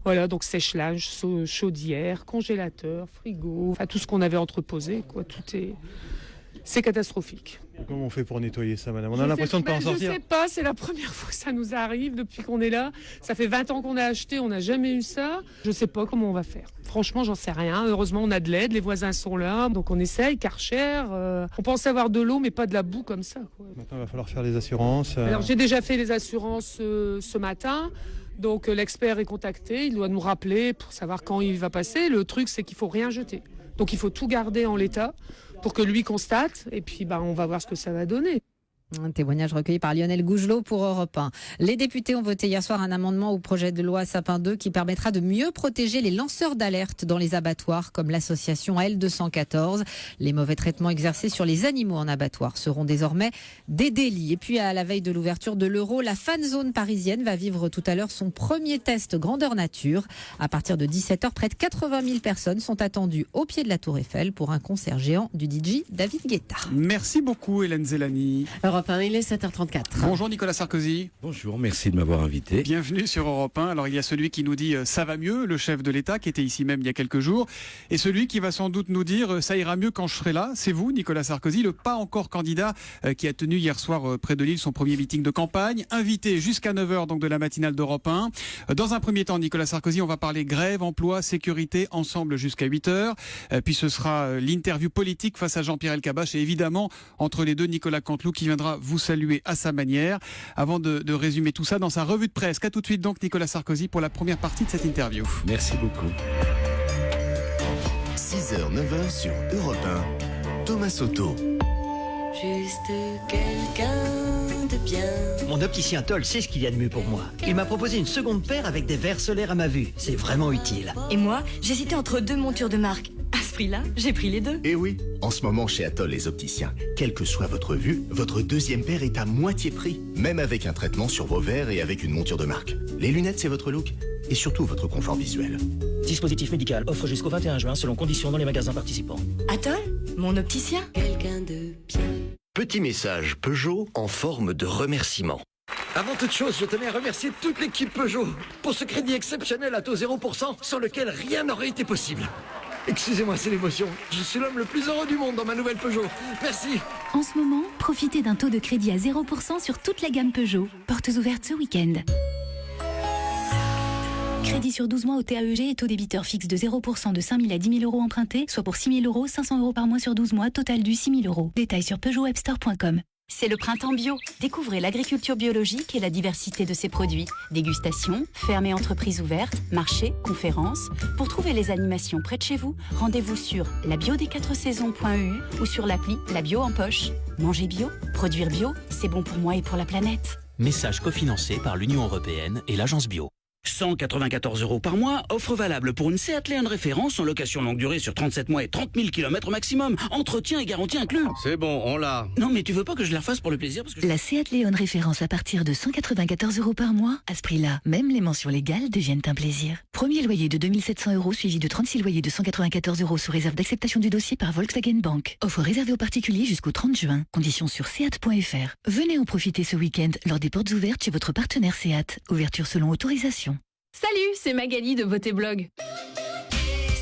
Voilà, donc sèche-linge, chaudière, congélateur, frigo, enfin tout ce qu'on avait entreposé, quoi. C'est catastrophique. Comment on fait pour nettoyer ça, madame? On a l'impression de ne pas en sortir. Je sais pas, c'est la première fois que ça nous arrive depuis qu'on est là. Ça fait 20 ans qu'on a acheté, on n'a jamais eu ça. Je sais pas comment on va faire. Franchement, j'en sais rien. Heureusement, on a de l'aide, les voisins sont là, donc on essaye. Karcher, on pense avoir de l'eau, mais pas de la boue comme ça, quoi. Maintenant, il va falloir faire les assurances. Alors, j'ai déjà fait les assurances ce matin. Donc, l'expert est contacté. Il doit nous rappeler pour savoir quand il va passer. Le truc, c'est qu'il faut rien jeter. Donc, il faut tout garder en l'état pour que lui constate. Et puis, on va voir ce que ça va donner. Un témoignage recueilli par Lionel Gougelot pour Europe 1. Les députés ont voté hier soir un amendement au projet de loi Sapin 2 qui permettra de mieux protéger les lanceurs d'alerte dans les abattoirs, comme l'association L214. Les mauvais traitements exercés sur les animaux en abattoir seront désormais des délits. Et puis, à la veille de l'ouverture de l'Euro, la fan zone parisienne va vivre tout à l'heure son premier test grandeur nature. À partir de 17h, près de 80 000 personnes sont attendues au pied de la Tour Eiffel pour un concert géant du DJ David Guetta. Merci beaucoup, Hélène Zellani. Il est 7h34. Bonjour Nicolas Sarkozy. Bonjour, merci de m'avoir invité. Bienvenue sur Europe 1. Alors il y a celui qui nous dit ça va mieux, le chef de l'État qui était ici même il y a quelques jours, et celui qui va sans doute nous dire ça ira mieux quand je serai là. C'est vous, Nicolas Sarkozy, le pas encore candidat qui a tenu hier soir près de Lille son premier meeting de campagne, invité jusqu'à 9h donc de la matinale d'Europe 1. Dans un premier temps, Nicolas Sarkozy, on va parler grève, emploi, sécurité, ensemble jusqu'à 8h. Puis ce sera l'interview politique face à Jean-Pierre Elkabbach et évidemment entre les deux Nicolas Canteloup qui viendra vous saluer à sa manière. Avant de résumer tout ça dans sa revue de presse. Qu'à tout de suite donc Nicolas Sarkozy pour la première partie de cette interview. Merci beaucoup. 6h, 9h sur Europe 1. Thomas Soto. Juste quelqu'un de bien. Mon opticien Toll sait ce qu'il y a de mieux pour moi. Il m'a proposé une seconde paire avec des verres solaires à ma vue. C'est vraiment utile. Et moi, j'hésitais entre deux montures de marque. À ce prix-là, j'ai pris les deux. Et oui, en ce moment chez Atoll les opticiens, quelle que soit votre vue, votre deuxième paire est à moitié prix. Même avec un traitement sur vos verres et avec une monture de marque. Les lunettes, c'est votre look et surtout votre confort visuel. Dispositif médical offre jusqu'au 21 juin selon conditions dans les magasins participants. Atoll, mon opticien. Quelqu'un de bien. Petit message Peugeot en forme de remerciement. Avant toute chose, je tenais à remercier toute l'équipe Peugeot pour ce crédit exceptionnel à taux 0% sans lequel rien n'aurait été possible. Excusez-moi, c'est l'émotion. Je suis l'homme le plus heureux du monde dans ma nouvelle Peugeot. Merci. En ce moment, profitez d'un taux de crédit à 0% sur toute la gamme Peugeot. Portes ouvertes ce week-end. Crédit sur 12 mois au TAEG et taux débiteur fixe de 0% de 5 000 à 10 000 euros empruntés, soit pour 6 000 euros, 500 euros par mois sur 12 mois, total du 6 000 euros. Détails sur PeugeotWebstore.com. C'est le printemps bio. Découvrez l'agriculture biologique et la diversité de ses produits. Dégustation, fermes et entreprises ouvertes, marchés, conférences. Pour trouver les animations près de chez vous, rendez-vous sur labiodesquatresaisons.eu ou sur l'appli La Bio en poche. Manger bio, produire bio, c'est bon pour moi et pour la planète. Message cofinancé par l'Union européenne et l'Agence Bio. 194 euros par mois, offre valable pour une Seat Leon référence en location longue durée sur 37 mois et 30 000 km maximum. Entretien et garantie inclus. C'est bon, on l'a. Non mais tu veux pas que je la refasse pour le plaisir parce que La Seat Leon référence à partir de 194 euros par mois. À ce prix-là, même les mentions légales deviennent un plaisir. Premier loyer de 2 700 euros suivi de 36 loyers de 194 euros sous réserve d'acceptation du dossier par Volkswagen Bank. Offre réservée aux particuliers jusqu'au 30 juin. Conditions sur seat.fr. Venez en profiter ce week-end lors des portes ouvertes chez votre partenaire Seat. Ouverture selon autorisation. Salut, c'est Magali de Beauté Blog.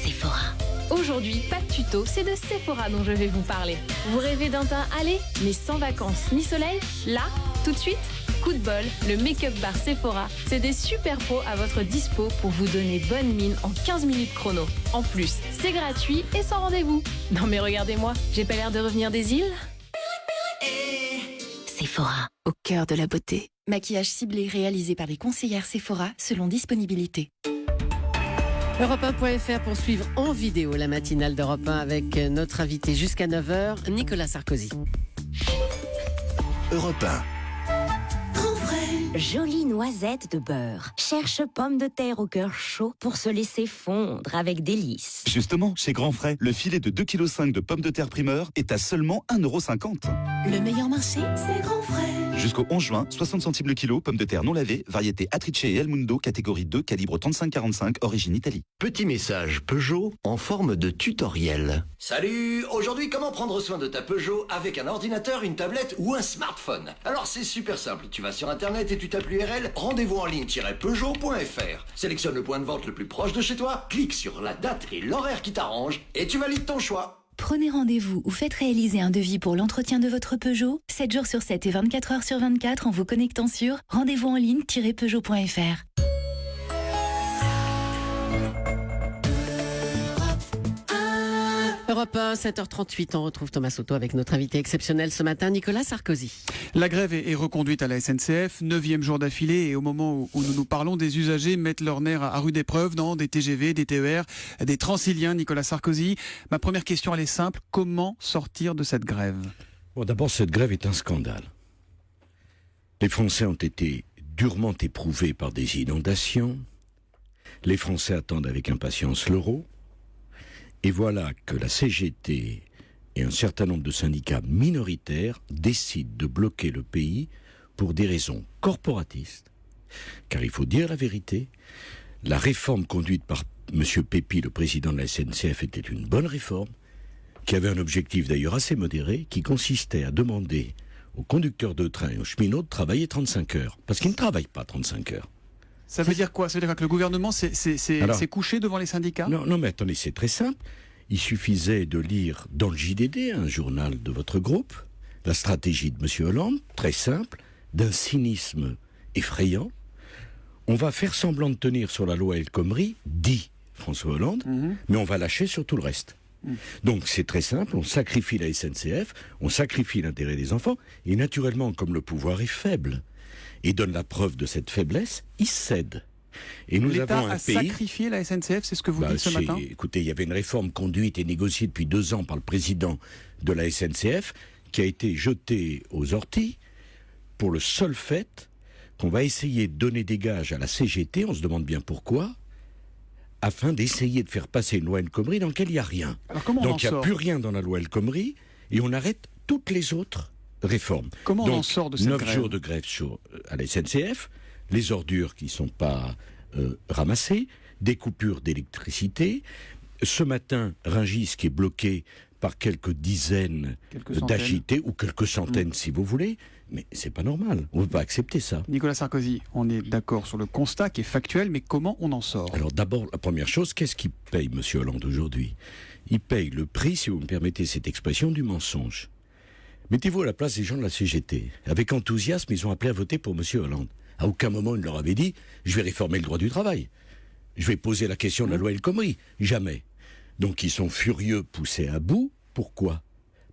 Sephora. Aujourd'hui, pas de tuto, c'est de Sephora dont je vais vous parler. Vous rêvez d'un teint allé, mais sans vacances ni soleil? Là, tout de suite, coup de bol, le make-up bar Sephora, c'est des super pros à votre dispo pour vous donner bonne mine en 15 minutes chrono. En plus, c'est gratuit et sans rendez-vous. Non mais regardez-moi, j'ai pas l'air de revenir des îles? Sephora, au cœur de la beauté. Maquillage ciblé réalisé par les conseillères Sephora selon disponibilité. Europe1.fr pour suivre en vidéo la matinale d'Europe 1 avec notre invité jusqu'à 9h, Nicolas Sarkozy. Europe 1. Jolie noisette de beurre. Cherche pomme de terre au cœur chaud pour se laisser fondre avec délice. Justement, chez Grand Frais, le filet de 2,5 kg de pommes de terre primeur est à seulement 1,50 €. Le meilleur marché, c'est Grand Frais. Jusqu'au 11 juin, 60 centimes le kilo, pommes de terre non lavées, variété Atrice et El Mundo, catégorie 2, calibre 35-45, origine Italie. Petit message Peugeot en forme de tutoriel. Salut! Aujourd'hui, comment prendre soin de ta Peugeot avec un ordinateur, une tablette ou un smartphone? Alors c'est super simple, tu vas sur internet et tu tapes l'URL rendez-vous en ligne-peugeot.fr. Sélectionne le point de vente le plus proche de chez toi, clique sur la date et l'horaire qui t'arrange et tu valides ton choix. Prenez rendez-vous ou faites réaliser un devis pour l'entretien de votre Peugeot 7 jours sur 7 et 24 heures sur 24 en vous connectant sur rendez-vous en ligne-peugeot.fr. Europe 1, 7h38, on retrouve Thomas Soto avec notre invité exceptionnel ce matin, Nicolas Sarkozy. La grève est reconduite à la SNCF, 9e jour d'affilée, et au moment où nous parlons, des usagers mettent leur nerf à rude épreuve dans des TGV, des TER, des Transiliens. Nicolas Sarkozy, ma première question, elle est simple, comment sortir de cette grève ? Bon, d'abord, cette grève est un scandale. Les Français ont été durement éprouvés par des inondations. Les Français attendent avec impatience l'euro. Et voilà que la CGT et un certain nombre de syndicats minoritaires décident de bloquer le pays pour des raisons corporatistes. Car il faut dire la vérité, la réforme conduite par M. Pépi, le président de la SNCF, était une bonne réforme, qui avait un objectif d'ailleurs assez modéré, qui consistait à demander aux conducteurs de train et aux cheminots de travailler 35 heures. Parce qu'ils ne travaillent pas 35 heures. Ça veut dire quoi ? Ça veut dire que le gouvernement s'est couché devant les syndicats ? Non, mais attendez, c'est très simple. Il suffisait de lire dans le JDD, un journal de votre groupe, la stratégie de M. Hollande, très simple, d'un cynisme effrayant. On va faire semblant de tenir sur la loi El Khomri, dit François Hollande, mais on va lâcher sur tout le reste. Donc c'est très simple, on sacrifie la SNCF, on sacrifie l'intérêt des enfants, et naturellement, comme le pouvoir est faible, et donne la preuve de cette faiblesse, il cède. Et nous L'État avons un a pays... sacrifié la SNCF, c'est ce que vous dites ce matin ? Écoutez, il y avait une réforme conduite et négociée depuis 2 ans par le président de la SNCF qui a été jetée aux orties pour le seul fait qu'on va essayer de donner des gages à la CGT, on se demande bien pourquoi, afin d'essayer de faire passer une loi El Khomri dans laquelle il n'y a rien. Donc il n'y a plus rien dans la loi El Khomri et on arrête toutes les autres réformes. Comment on en sort de cette grève ? 9 jours de grève à la SNCF, les ordures qui ne sont pas ramassées, des coupures d'électricité. Ce matin, Rungis qui est bloqué par quelques dizaines d'agités, ou quelques centaines si vous voulez, mais c'est pas normal, on ne peut pas accepter ça. Nicolas Sarkozy, on est d'accord sur le constat qui est factuel, mais comment on en sort ? Alors d'abord, la première chose, qu'est-ce qu'il paye M. Hollande aujourd'hui ? Il paye le prix, si vous me permettez cette expression, du mensonge. Mettez-vous à la place des gens de la CGT. Avec enthousiasme, ils ont appelé à voter pour M. Hollande. À aucun moment, il leur avait dit « je vais réformer le droit du travail. Je vais poser la question de la loi El Khomri. » Jamais. Donc ils sont furieux, poussés à bout. Pourquoi ?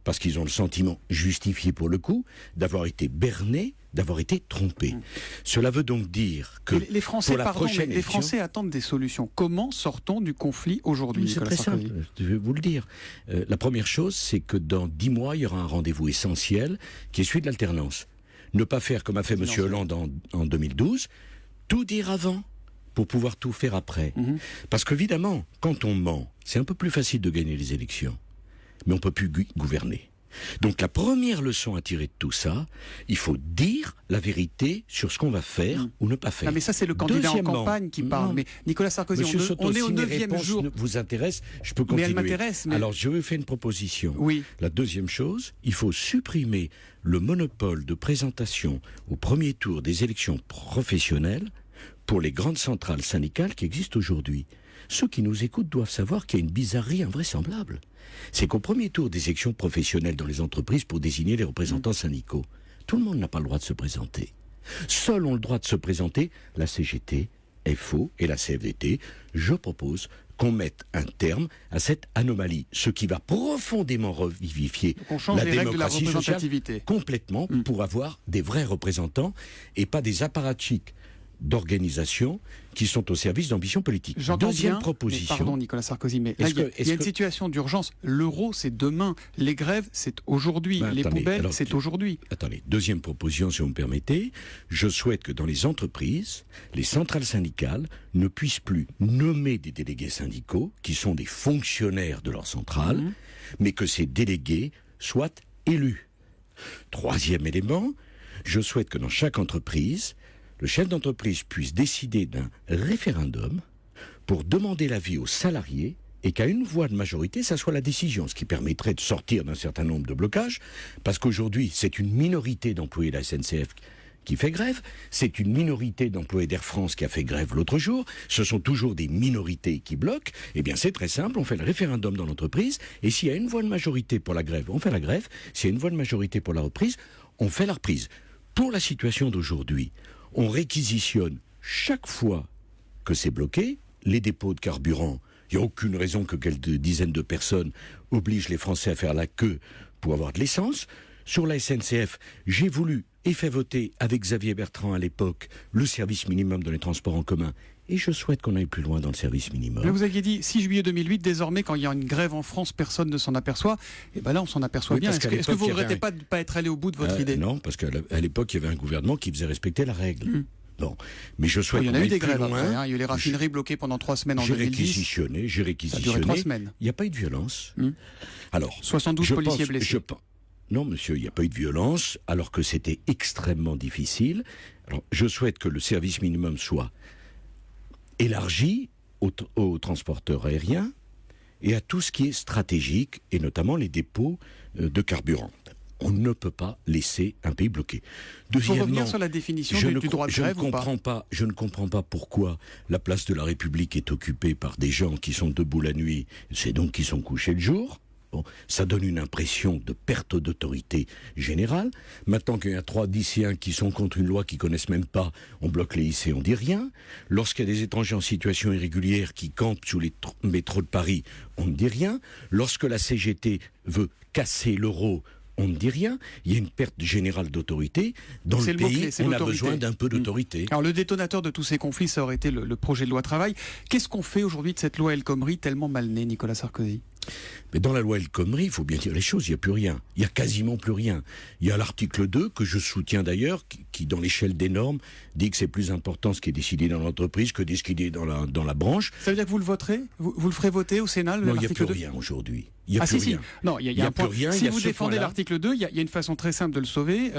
Parce qu'ils ont le sentiment, justifié pour le coup, d'avoir été bernés, d'avoir été trompés. Cela veut donc dire que les Français, pour la prochaine les Français attendent des solutions. Comment sortons du conflit aujourd'hui, C'est Nicolas très Sarkozy ? simple, je vais vous le dire. La première chose, c'est que dans 10 mois, il y aura un rendez-vous essentiel qui est celui de l'alternance. Ne pas faire comme a fait M. Hollande en 2012, tout dire avant pour pouvoir tout faire après. Parce qu'évidemment, quand on ment, c'est un peu plus facile de gagner les élections. Mais on ne peut plus gouverner. Donc la première leçon à tirer de tout ça, il faut dire la vérité sur ce qu'on va faire ou ne pas faire. Non, mais ça, c'est le candidat en campagne qui parle. Mais Nicolas Sarkozy, on est au 9e jour. Vous intéresse, je peux continuer. Mais elle m'intéresse. Alors je vais faire une proposition. Oui. La deuxième chose, il faut supprimer le monopole de présentation au premier tour des élections professionnelles pour les grandes centrales syndicales qui existent aujourd'hui. Ceux qui nous écoutent doivent savoir qu'il y a une bizarrerie invraisemblable. C'est qu'au premier tour des élections professionnelles dans les entreprises pour désigner les représentants syndicaux, tout le monde n'a pas le droit de se présenter. Seuls ont le droit de se présenter la CGT, FO et la CFDT. Je propose qu'on mette un terme à cette anomalie, ce qui va profondément revivifier la démocratie sociale complètement pour avoir des vrais représentants et pas des apparatchiks d'organisations qui sont au service d'ambitions politiques. Deuxième proposition. Pardon Nicolas Sarkozy, mais là, il y a une situation d'urgence. L'euro, c'est demain. Les grèves, c'est aujourd'hui. Les poubelles, c'est aujourd'hui. Attendez, deuxième proposition, si vous me permettez. Je souhaite que dans les entreprises, les centrales syndicales ne puissent plus nommer des délégués syndicaux, qui sont des fonctionnaires de leur centrale, mais que ces délégués soient élus. Troisième élément, je souhaite que dans chaque entreprise, le chef d'entreprise puisse décider d'un référendum pour demander l'avis aux salariés et qu'à une voix de majorité, ça soit la décision, ce qui permettrait de sortir d'un certain nombre de blocages, parce qu'aujourd'hui, c'est une minorité d'employés de la SNCF qui fait grève, c'est une minorité d'employés d'Air France qui a fait grève l'autre jour, ce sont toujours des minorités qui bloquent, eh bien c'est très simple, on fait le référendum dans l'entreprise, et s'il y a une voix de majorité pour la grève, on fait la grève, s'il y a une voix de majorité pour la reprise, on fait la reprise. Pour la situation d'aujourd'hui, on réquisitionne chaque fois que c'est bloqué, les dépôts de carburant. Il n'y a aucune raison que quelques dizaines de personnes obligent les Français à faire la queue pour avoir de l'essence. Sur la SNCF, j'ai voulu et fait voter avec Xavier Bertrand à l'époque le service minimum dans les transports en commun. Et je souhaite qu'on aille plus loin dans le service minimum. Là, vous aviez dit 6 juillet 2008, désormais, quand il y a une grève en France, personne ne s'en aperçoit. Et bien là, on s'en aperçoit bien. Est-ce que vous ne regrettez pas de ne pas être allé au bout de votre idée? Non, parce qu'à l'époque, il y avait un gouvernement qui faisait respecter la règle. Bon, mais je souhaite. Il y en a eu des grèves après, hein. Il y a eu les raffineries bloquées pendant 3 semaines en 2010. J'ai réquisitionné. Ça a duré 3 semaines. Il n'y a pas eu de violence. Alors, 72 policiers blessés. Non, monsieur, il n'y a pas eu de violence, alors que c'était extrêmement difficile. Alors, je souhaite que le service minimum soit élargi aux transporteurs aériens et à tout ce qui est stratégique, et notamment les dépôts de carburant. On ne peut pas laisser un pays bloqué. Deuxièmement, pour revenir sur la définition du droit de grève ou pas ? Je ne comprends pas pourquoi la place de la République est occupée par des gens qui sont debout la nuit, c'est donc qui sont couchés le jour. Bon, ça donne une impression de perte d'autorité générale. Maintenant qu'il y a 3 lycéens qui sont contre une loi qu'ils connaissent même pas, on bloque les lycées, on dit rien. Lorsqu'il y a des étrangers en situation irrégulière qui campent sous les métros de Paris, on ne dit rien. Lorsque la CGT veut casser l'euro, on ne dit rien. Il y a une perte générale d'autorité. Dans le pays, on a besoin d'un peu d'autorité. Alors le détonateur de tous ces conflits, ça aurait été le projet de loi travail. Qu'est-ce qu'on fait aujourd'hui de cette loi El Khomri tellement mal née, Nicolas Sarkozy ? Mais dans la loi El Khomri, il faut bien dire les choses, il n'y a plus rien. Il n'y a quasiment plus rien. Il y a l'article 2, que je soutiens d'ailleurs, qui dans l'échelle des normes, dit que c'est plus important ce qui est décidé dans l'entreprise que ce qui est décidé dans la branche. Ça veut dire que vous le voterez ? Vous le ferez voter au Sénat, non, il n'y a plus rien aujourd'hui. Il n'y a plus rien. Non, il y a un point. Si vous défendez l'article 2, il y a une façon très simple de le sauver.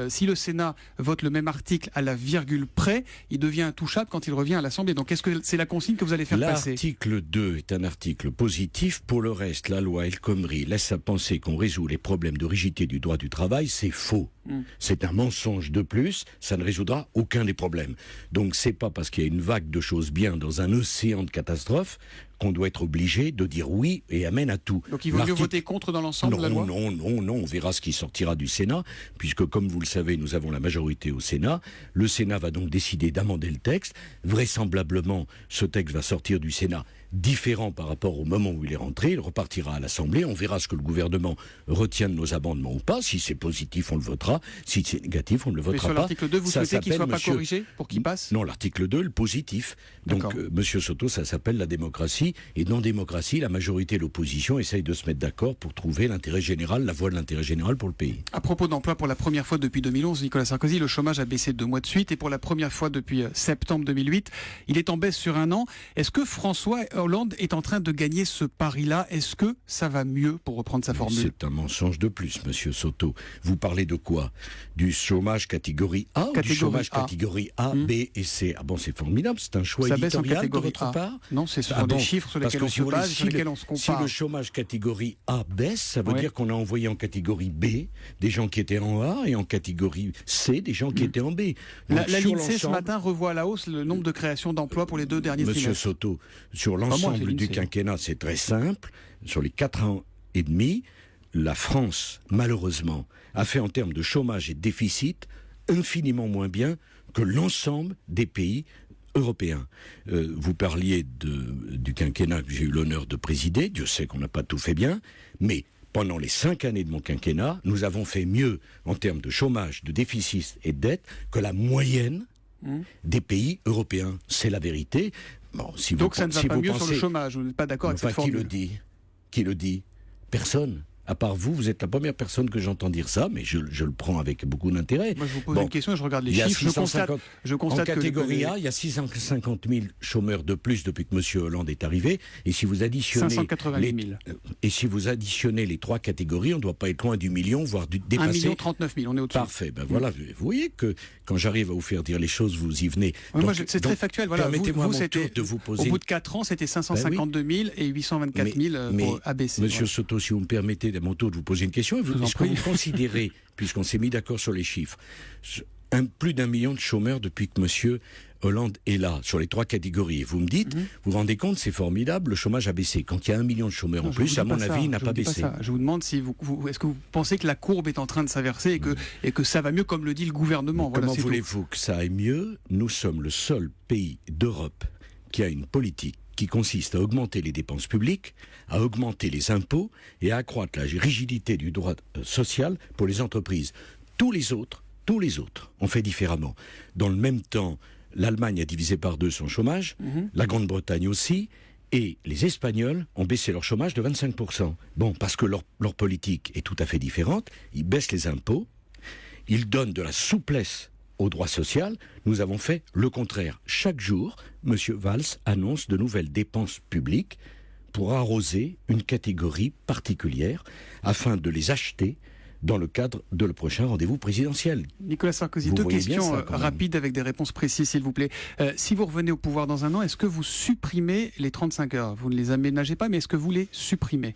Si le Sénat vote le même article à la virgule près, il devient intouchable quand il revient à l'Assemblée. Donc est-ce que c'est la consigne que vous allez faire passer ? L'article 2 est un article positif. Pour le reste, la loi El Khomri laisse à penser qu'on résout les problèmes de rigidité du droit du travail. C'est faux. C'est un mensonge de plus. Ça ne résoudra aucun des problèmes. Donc c'est pas parce qu'il y a une vague de choses bien dans un océan de catastrophes qu'on doit être obligé de dire oui et amen à tout. Donc il vaut mieux voter contre dans l'ensemble de la loi ? Non, on verra ce qui sortira du Sénat, puisque comme vous le savez, nous avons la majorité au Sénat. Le Sénat va donc décider d'amender le texte. Vraisemblablement, ce texte va sortir du Sénat différent par rapport au moment où il est rentré. Il repartira à l'Assemblée. On verra ce que le gouvernement retient de nos amendements ou pas. Si c'est positif, on le votera. Si c'est négatif, on ne le votera pas. Mais sur l'article 2, vous souhaitez qu'il ne soit pas corrigé pour qu'il passe ? Non, l'article 2, le positif. Donc, Monsieur Soto, ça s'appelle la démocratie. Et dans démocratie, la majorité et l'opposition essayent de se mettre d'accord pour trouver l'intérêt général, la voie de l'intérêt général pour le pays. À propos d'emploi, pour la première fois depuis 2011, Nicolas Sarkozy, le chômage a baissé 2 mois de suite. Et pour la première fois depuis septembre 2008, il est en baisse sur 1 an. Est-ce que François Hollande est en train de gagner ce pari-là ? Est-ce que ça va mieux, pour reprendre sa formule ? C'est un mensonge de plus, Monsieur Soto. Vous parlez de quoi ? Du chômage catégorie A ou du chômage catégorie A, B et C ? Ah bon, c'est formidable, c'est un choix éditorial de votre part ? Non, ce sont des chiffres sur lesquels on se base, sur lesquels on se compare. Si le chômage catégorie A baisse, ça veut dire qu'on a envoyé en catégorie B des gens qui étaient en A et en catégorie C des gens qui étaient en B. Donc, la l'INSEE ce matin revoit à la hausse le nombre de créations d'emplois pour les 2 derniers trimestres. Monsieur Soto, sur l'ensemble du quinquennat, c'est très simple. Sur les 4 ans et demi, la France, malheureusement, a fait en termes de chômage et de déficit infiniment moins bien que l'ensemble des pays européens. Vous parliez du quinquennat que j'ai eu l'honneur de présider. Dieu sait qu'on n'a pas tout fait bien, mais pendant les 5 années de mon quinquennat, nous avons fait mieux en termes de chômage, de déficit et de dette que la moyenne des pays européens. C'est la vérité. Bon, donc ça ne va pas mieux sur le chômage, vous n'êtes pas d'accord avec cette formule ? Qui le dit ? Personne. À part vous, vous êtes la première personne que j'entends dire ça, mais je le prends avec beaucoup d'intérêt. Moi, je vous pose une question, je regarde les chiffres, je constate en catégorie A, il y a 650 000 chômeurs de plus depuis que M. Hollande est arrivé. Et si vous additionnez 580 000. Et si vous additionnez les 3 catégories, on ne doit pas être loin du million, voire dépasser. 1 39 000, on est au-dessus. Parfait. Ben voilà, vous voyez que quand j'arrive à vous faire dire les choses, vous y venez. C'est très factuel. Voilà, permettez-moi mon tour de vous poser. Au bout de 4 ans, c'était 552 000 et 824 000 pour ABC. Monsieur Soto, si vous me permettez à mon tour de vous poser une question, est-ce que vous considérez, puisqu'on s'est mis d'accord sur les chiffres, plus d'1 million de chômeurs depuis que M. Hollande est là, sur les 3 catégories. Et vous me dites, vous vous rendez compte, c'est formidable, le chômage a baissé. Quand il y a 1 million de chômeurs en plus, à mon avis, il n'a pas baissé. Je vous demande si est-ce que vous pensez que la courbe est en train de s'inverser et que ça va mieux, comme le dit le gouvernement. Voilà, comment voulez-vous que ça aille mieux? Nous sommes le seul pays d'Europe qui a une politique qui consiste à augmenter les dépenses publiques, à augmenter les impôts et à accroître la rigidité du droit social pour les entreprises. Tous les autres ont fait différemment. Dans le même temps, l'Allemagne a divisé par 2 son chômage, la Grande-Bretagne aussi, et les Espagnols ont baissé leur chômage de 25%. Bon, parce que leur politique est tout à fait différente. Ils baissent les impôts, ils donnent de la souplesse au droit social. Nous avons fait le contraire. Chaque jour, M. Valls annonce de nouvelles dépenses publiques pour arroser une catégorie particulière afin de les acheter dans le cadre de le prochain rendez-vous présidentiel. Nicolas Sarkozy, 2 questions rapides avec des réponses précises, s'il vous plaît. Si vous revenez au pouvoir dans un an, est-ce que vous supprimez les 35 heures? Vous ne les aménagez pas, mais est-ce que vous les supprimez?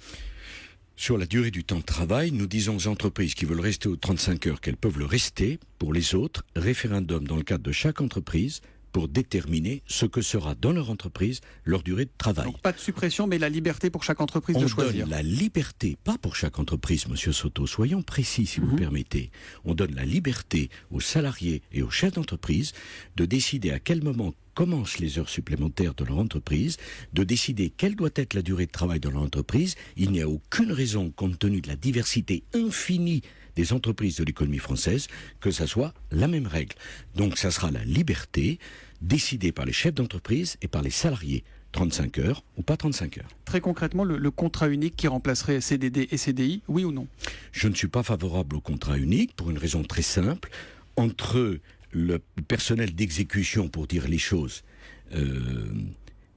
Sur la durée du temps de travail, nous disons aux entreprises qui veulent rester aux 35 heures qu'elles peuvent le rester. Pour les autres, référendum dans le cadre de chaque entreprise pour déterminer ce que sera dans leur entreprise leur durée de travail. Donc pas de suppression, mais la liberté pour chaque entreprise de choisir. On donne la liberté, pas pour chaque entreprise, Monsieur Soto, soyons précis si vous le permettez. On donne la liberté aux salariés et aux chefs d'entreprise de décider à quel moment commencent les heures supplémentaires de leur entreprise, de décider quelle doit être la durée de travail de leur entreprise. Il n'y a aucune raison, compte tenu de la diversité infinie des entreprises de l'économie française, que ça soit la même règle. Donc ça sera la liberté décidée par les chefs d'entreprise et par les salariés. 35 heures ou pas 35 heures. Très concrètement, le contrat unique qui remplacerait CDD et CDI, oui ou non? Je ne suis pas favorable au contrat unique pour une raison très simple. Entre le personnel d'exécution, pour dire les choses,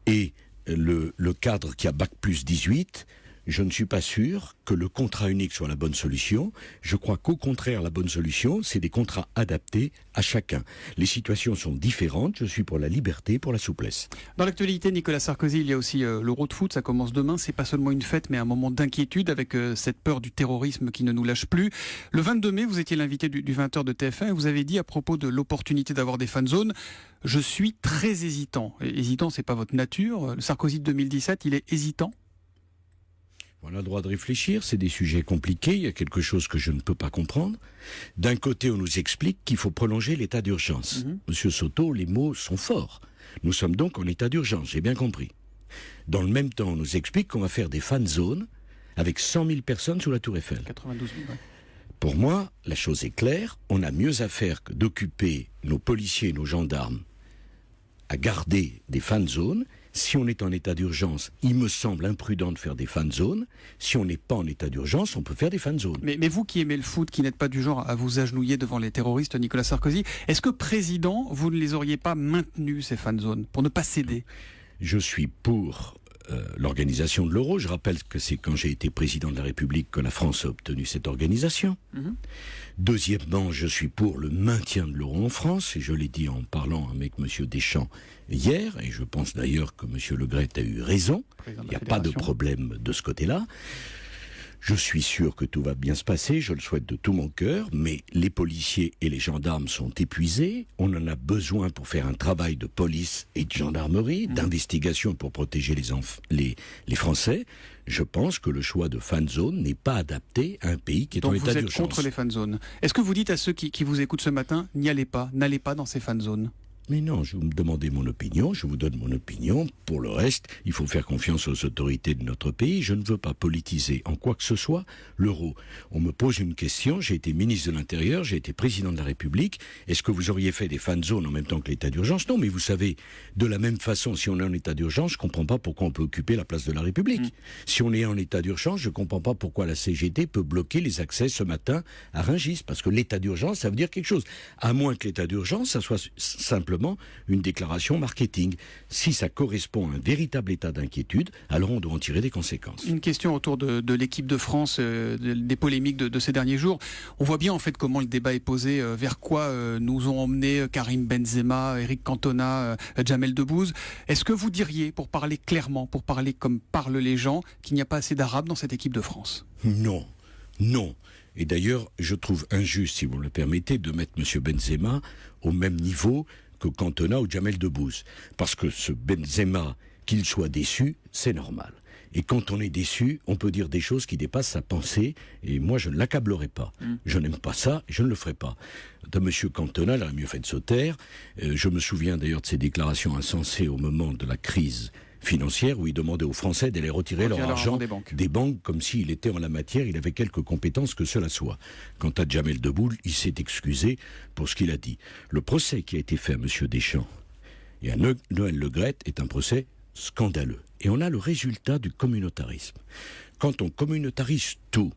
et le cadre qui a Bac plus 18, je ne suis pas sûr que le contrat unique soit la bonne solution. Je crois qu'au contraire, la bonne solution, c'est des contrats adaptés à chacun. Les situations sont différentes. Je suis pour la liberté, pour la souplesse. Dans l'actualité, Nicolas Sarkozy, il y a aussi l'Euro de foot. Ça commence demain. C'est pas seulement une fête, mais un moment d'inquiétude avec cette peur du terrorisme qui ne nous lâche plus. Le 22 mai, vous étiez l'invité du 20h de TF1 et vous avez dit à propos de l'opportunité d'avoir des fan zones: je suis très hésitant. Et hésitant, c'est pas votre nature. Le Sarkozy de 2017, il est hésitant. On a le droit de réfléchir, c'est des sujets compliqués, il y a quelque chose que je ne peux pas comprendre. D'un côté, on nous explique qu'il faut prolonger l'état d'urgence. Monsieur Soto, les mots sont forts. Nous sommes donc en état d'urgence, j'ai bien compris. Dans le même temps, on nous explique qu'on va faire des fan zones avec 100 000 personnes sous la Tour Eiffel. 92 000, ouais. Pour moi, la chose est claire, on a mieux à faire que d'occuper nos policiers et nos gendarmes à garder des fan zones. Si on est en état d'urgence, il me semble imprudent de faire des fan zones. Si on n'est pas en état d'urgence, on peut faire des fan zones. Mais vous qui aimez le foot, qui n'êtes pas du genre à vous agenouiller devant les terroristes, Nicolas Sarkozy, est-ce que président, vous ne les auriez pas maintenus, ces fan zones, pour ne pas céder? Je suis pour l'organisation de l'euro. Je rappelle que c'est quand j'ai été président de la République que la France a obtenu cette organisation. Deuxièmement, je suis pour le maintien de l'euro en France, et je l'ai dit en parlant avec M. Deschamps hier, et je pense d'ailleurs que M. Le Gret a eu raison. Il n'y a pas de problème de ce côté-là. Je suis sûr que tout va bien se passer, je le souhaite de tout mon cœur, mais les policiers et les gendarmes sont épuisés. On en a besoin pour faire un travail de police et de gendarmerie, d'investigation pour protéger les Français. Je pense que le choix de fan zone n'est pas adapté à un pays qui est en état d'urgence. Donc vous êtes contre les fan zones. Est-ce que vous dites à ceux qui vous écoutent ce matin, n'y allez pas, n'allez pas dans ces fan zones? Mais non, je vous me demandez mon opinion, je vous donne mon opinion. Pour le reste, il faut faire confiance aux autorités de notre pays. Je ne veux pas politiser en quoi que ce soit l'euro. On me pose une question, j'ai été ministre de l'Intérieur, j'ai été président de la République. Est-ce que vous auriez fait des fan zones en même temps que l'état d'urgence? Non, mais vous savez, de la même façon, si on est en état d'urgence, je ne comprends pas pourquoi on peut occuper la place de la République. Si on est en état d'urgence, je ne comprends pas pourquoi la CGT peut bloquer les accès ce matin à Rungis. Parce que l'état d'urgence, ça veut dire quelque chose. À moins que l'état d'urgence, ça soit simplement une déclaration marketing. Si ça correspond à un véritable état d'inquiétude, alors on doit en tirer des conséquences. Une question autour de l'équipe de France, des polémiques de ces derniers jours. On voit bien en fait comment le débat est posé, vers quoi nous ont emmené Karim Benzema, Eric Cantona, Jamel Debbouze. Est-ce que vous diriez, pour parler clairement, pour parler comme parlent les gens, qu'il n'y a pas assez d'Arabes dans cette équipe de France? Non, non. Et d'ailleurs, je trouve injuste, si vous me le permettez, de mettre M. Benzema au même niveau que Cantona ou Jamel Debbouze. Parce que ce Benzema, qu'il soit déçu, c'est normal. Et quand on est déçu, on peut dire des choses qui dépassent sa pensée, et moi je ne l'accablerai pas. Je n'aime pas ça, et je ne le ferai pas. De M. Cantona, il aurait mieux fait de se taire. Je me souviens d'ailleurs de ses déclarations insensées au moment de la crise financière, où il demandait aux Français d'aller retirer leur argent des banques, comme s'il était en la matière, il avait quelques compétences que cela soit. Quant à Jamel Debbouze, il s'est excusé pour ce qu'il a dit. Le procès qui a été fait à M. Deschamps et à Noël Le Graët est un procès scandaleux. Et on a le résultat du communautarisme. Quand on communautarise tout,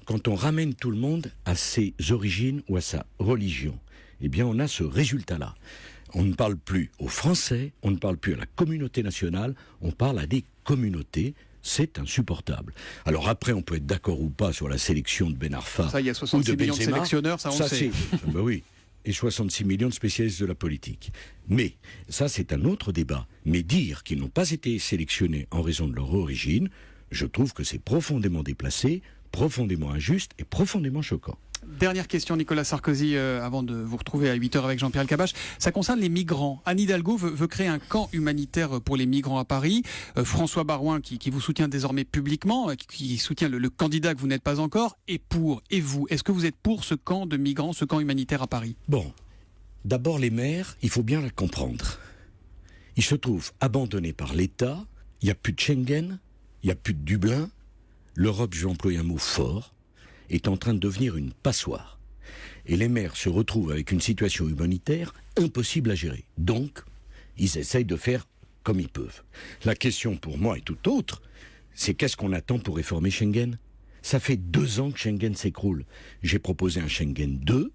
quand on ramène tout le monde à ses origines ou à sa religion, eh bien on a ce résultat-là. On ne parle plus aux Français, on ne parle plus à la communauté nationale, on parle à des communautés. C'est insupportable. Alors après, on peut être d'accord ou pas sur la sélection de Ben Arfa ça, il y a 66 ou de millions Benzema. De sélectionneurs, ça on le sait. Ben oui. Et 66 millions de spécialistes de la politique. Mais, ça c'est un autre débat. Mais dire qu'ils n'ont pas été sélectionnés en raison de leur origine, je trouve que c'est profondément déplacé, profondément injuste et profondément choquant. Dernière question, Nicolas Sarkozy, avant de vous retrouver à 8h avec Jean-Pierre Elkabbach. Ça concerne les migrants. Anne Hidalgo veut créer un camp humanitaire pour les migrants à Paris. François Baroin, qui vous soutient désormais publiquement, qui soutient le candidat que vous n'êtes pas encore, est pour. Et vous, est-ce que vous êtes pour ce camp de migrants, ce camp humanitaire à Paris? Bon, d'abord les maires, il faut bien la comprendre. Ils se trouvent abandonnés par l'État, il n'y a plus de Schengen, il n'y a plus de Dublin. L'Europe, je vais employer un mot fort, est en train de devenir une passoire. Et les maires se retrouvent avec une situation humanitaire impossible à gérer. Donc, ils essayent de faire comme ils peuvent. La question pour moi est tout autre, c'est qu'est-ce qu'on attend pour réformer Schengen? Ça fait 2 ans que Schengen s'écroule. J'ai proposé un Schengen 2,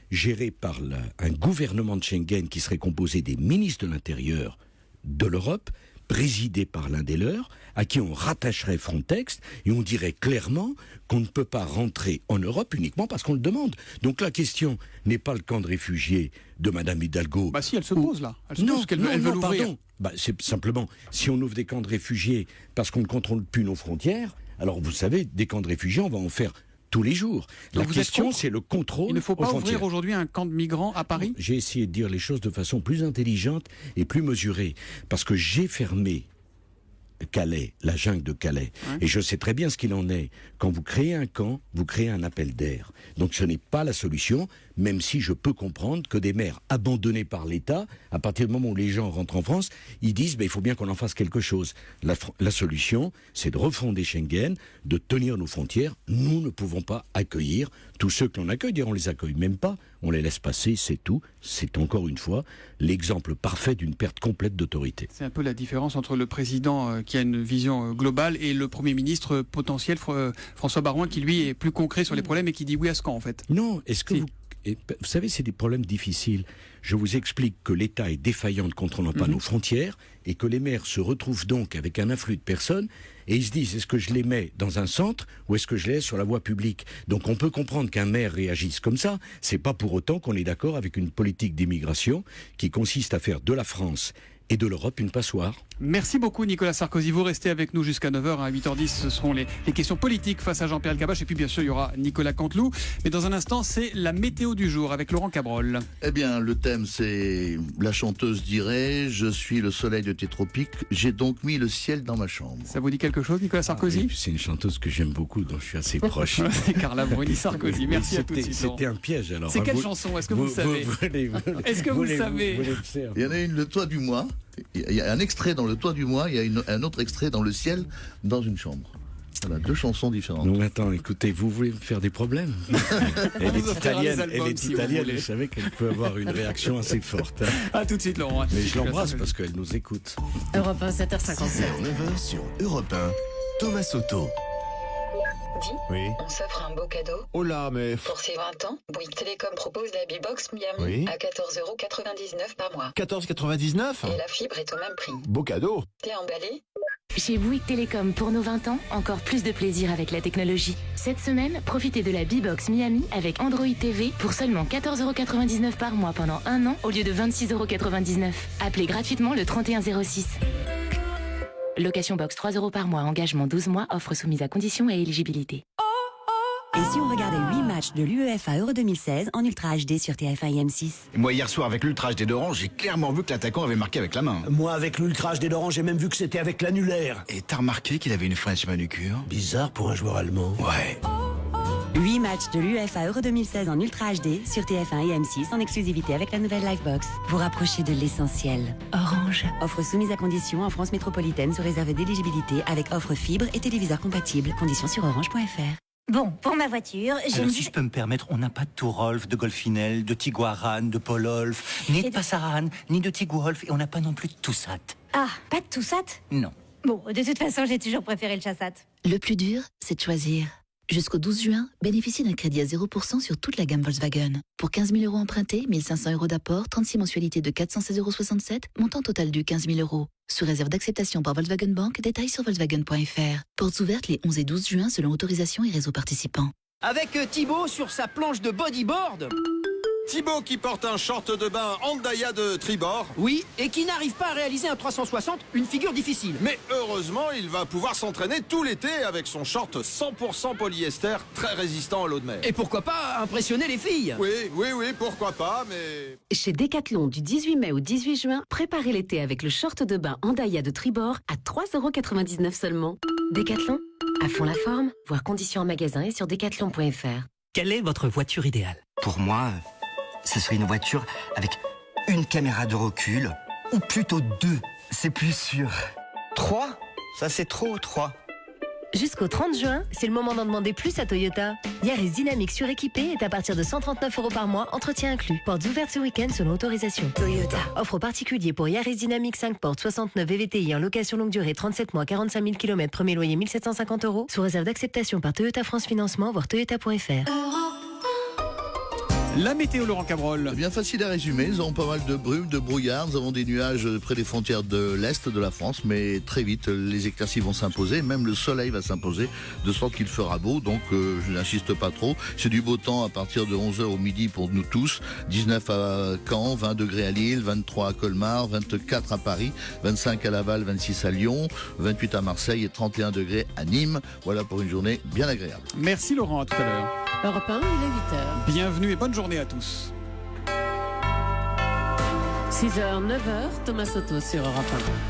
géré par un gouvernement de Schengen qui serait composé des ministres de l'Intérieur de l'Europe, présidé par l'un des leurs, à qui on rattacherait Frontex, et on dirait clairement qu'on ne peut pas rentrer en Europe uniquement parce qu'on le demande. Donc la question n'est pas le camp de réfugiés de Madame Hidalgo. Bah si, elle se pose là. Elle se pose qu'elle veut l'ouvrir. Pardon. Bah, c'est simplement, si on ouvre des camps de réfugiés parce qu'on ne contrôle plus nos frontières, alors vous savez, des camps de réfugiés, on va en faire tous les jours. La question, c'est le contrôle. Il ne faut pas ouvrir aujourd'hui un camp de migrants à Paris? J'ai essayé de dire les choses de façon plus intelligente et plus mesurée. Parce que j'ai fermé Calais, la jungle de Calais. Et je sais très bien ce qu'il en est. Quand vous créez un camp, vous créez un appel d'air. Donc ce n'est pas la solution, même si je peux comprendre que des maires abandonnés par l'État, à partir du moment où les gens rentrent en France, ils disent il faut bien qu'on en fasse quelque chose. La solution, c'est de refonder Schengen, de tenir nos frontières. Nous ne pouvons pas accueillir tous ceux que l'on accueille. D'ailleurs, on les accueille même pas, on les laisse passer, c'est tout. C'est encore une fois l'exemple parfait d'une perte complète d'autorité. C'est un peu la différence entre le président qui a une vision globale et le Premier ministre potentiel François Baroin qui lui est plus concret sur les problèmes et qui dit oui à ce camp en fait. Non, est-ce que vous savez, c'est des problèmes difficiles. Je vous explique que l'État est défaillant ne contrôlant pas nos frontières et que les maires se retrouvent donc avec un afflux de personnes et ils se disent est-ce que je les mets dans un centre ou est-ce que je les laisse sur la voie publique? Donc on peut comprendre qu'un maire réagisse comme ça. C'est pas pour autant qu'on est d'accord avec une politique d'immigration qui consiste à faire de la France et de l'Europe une passoire. Merci beaucoup Nicolas Sarkozy. Vous restez avec nous jusqu'à 9h. À 8h10, ce seront les questions politiques face à Jean-Pierre Elkabbach. Et puis bien sûr, il y aura Nicolas Canteloup. Mais dans un instant, c'est la météo du jour avec Laurent Cabrol. Eh bien, le thème, c'est la chanteuse dirait « Je suis le soleil de tes tropiques, j'ai donc mis le ciel dans ma chambre ». Ça vous dit quelque chose, Nicolas Sarkozy? Oui, c'est une chanteuse que j'aime beaucoup, dont je suis assez proche. C'est Carla Bruni Sarkozy. Merci à tous. C'était un piège alors. C'est quelle chanson? Est-ce que vous le savez? Est-ce que vous le savez? Il y en a une, Le Toit du Mois. Il y a un extrait dans Le Toit du Mois, il y a un autre extrait dans Le Ciel, dans une chambre. Voilà, 2 chansons différentes. Non, attends, écoutez, vous voulez me faire des problèmes? Elle est italienne, vous savez qu'elle peut avoir une réaction assez forte. A tout de suite, Laurent. Mais je l'embrasse parce qu'elle nous écoute. Europe 1, 7h50. 9h sur Europe 1, Thomas Soto. Oui. On s'offre un beau cadeau. Oh là, mais... Pour ses 20 ans, Bouygues Télécom propose la B-Box Miami à 14,99 € par mois. 14,99 Et la fibre est au même prix. Beau cadeau. T'es emballé? Chez Bouygues Télécom, pour nos 20 ans, encore plus de plaisir avec la technologie. Cette semaine, profitez de la B-Box Miami avec Android TV pour seulement 14,99 € par mois pendant 1 an au lieu de 26,99 €. Appelez gratuitement le 3106. Location box 3 € par mois, engagement 12 mois, offre soumise à conditions et éligibilité. Et si on regardait 8 matchs de l'UEFA Euro 2016 en Ultra HD sur TF1 et M6? Moi, hier soir, avec l'Ultra HD d'Orange, j'ai clairement vu que l'attaquant avait marqué avec la main. Moi, avec l'Ultra HD d'Orange, j'ai même vu que c'était avec l'annulaire. Et t'as remarqué qu'il avait une French manucure? Bizarre pour un joueur allemand. Ouais. 8 matchs de l'UEFA Euro 2016 en Ultra HD sur TF1 et M6 en exclusivité avec la nouvelle Livebox. Vous rapprochez de l'essentiel. Orange. Offre soumise à conditions en France métropolitaine sous réserve d'éligibilité avec offre fibre et téléviseur compatible. Conditions sur orange.fr. Bon, pour ma voiture, j'ai... Alors, si je peux me permettre, on n'a pas de Tourolf, de Golfinel, de Tiguaran, de Pololf, ni de Passaran, ni de Tiguolf, et on n'a pas non plus de Toussat. Ah, pas de Toussat? Non. Bon, de toute façon, j'ai toujours préféré le Chassat. Le plus dur, c'est de choisir. Jusqu'au 12 juin, bénéficiez d'un crédit à 0% sur toute la gamme Volkswagen. Pour 15 000 € empruntés, 1 500 € d'apport, 36 mensualités de 416,67 €, montant total du 15 000 €. Sous réserve d'acceptation par Volkswagen Bank, détails sur Volkswagen.fr. Portes ouvertes les 11 et 12 juin selon autorisation et réseau participants. Avec Thibaut sur sa planche de bodyboard. Thibaut qui porte un short de bain Andaya de tribord. Oui, et qui n'arrive pas à réaliser un 360, une figure difficile. Mais heureusement, il va pouvoir s'entraîner tout l'été avec son short 100% polyester, très résistant à l'eau de mer. Et pourquoi pas impressionner les filles? Oui, pourquoi pas, mais... Chez Decathlon, du 18 mai au 18 juin, préparez l'été avec le short de bain Andaya de tribord à 3,99 € seulement. Decathlon, à fond la forme, voir conditions en magasin et sur decathlon.fr. Quelle est votre voiture idéale? Pour moi, ce serait une voiture avec une caméra de recul, ou plutôt 2, c'est plus sûr. 3? Ça c'est trop, 3. Jusqu'au 30 juin, c'est le moment d'en demander plus à Toyota. Yaris Dynamique suréquipé est à partir de 139 € par mois, entretien inclus. Portes ouvertes ce week-end selon autorisation. Toyota. Offre particulier pour Yaris Dynamique 5 portes 69 VVTI en location longue durée 37 mois 45 000 km, premier loyer 1 750 €, sous réserve d'acceptation par Toyota France Financement, voire toyota.fr. La météo, Laurent Cabrol. Bien facile à résumer, nous avons pas mal de brume, de brouillard, nous avons des nuages près des frontières de l'Est de la France, mais très vite les éclaircies vont s'imposer, même le soleil va s'imposer, de sorte qu'il fera beau, donc je n'insiste pas trop. C'est du beau temps à partir de 11h au midi pour nous tous, 19 à Caen, 20 degrés à Lille, 23 à Colmar, 24 à Paris, 25 à Laval, 26 à Lyon, 28 à Marseille et 31 degrés à Nîmes. Voilà pour une journée bien agréable. Merci Laurent, à tout à l'heure. Europe 1, il est 8h. Bienvenue et bonne journée à tous. 6h, 9h, Thomas Soto sur Europe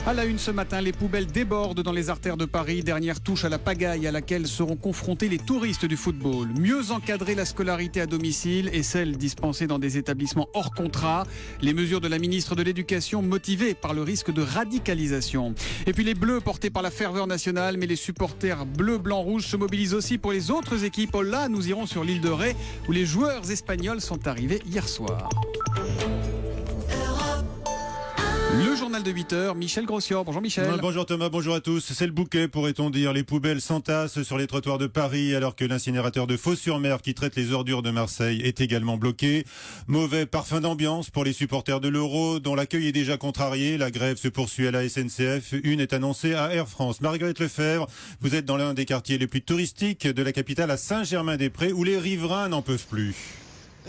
1. À la une ce matin, les poubelles débordent dans les artères de Paris. Dernière touche à la pagaille à laquelle seront confrontés les touristes du football. Mieux encadrer la scolarité à domicile et celle dispensée dans des établissements hors contrat. Les mesures de la ministre de l'Éducation motivées par le risque de radicalisation. Et puis les Bleus portés par la ferveur nationale, mais les supporters bleu, blanc, rouge se mobilisent aussi pour les autres équipes. Oh là, nous irons sur l'île de Ré où les joueurs espagnols sont arrivés hier soir. Le journal de 8h, Michel Grossior. Bonjour Michel. Bonjour Thomas, bonjour à tous. C'est le bouquet, pourrait-on dire. Les poubelles s'entassent sur les trottoirs de Paris alors que l'incinérateur de Fos-sur-Mer qui traite les ordures de Marseille est également bloqué. Mauvais parfum d'ambiance pour les supporters de l'Euro dont l'accueil est déjà contrarié. La grève se poursuit à la SNCF. Une est annoncée à Air France. Marguerite Lefebvre, vous êtes dans l'un des quartiers les plus touristiques de la capitale, à Saint-Germain-des-Prés, où les riverains n'en peuvent plus.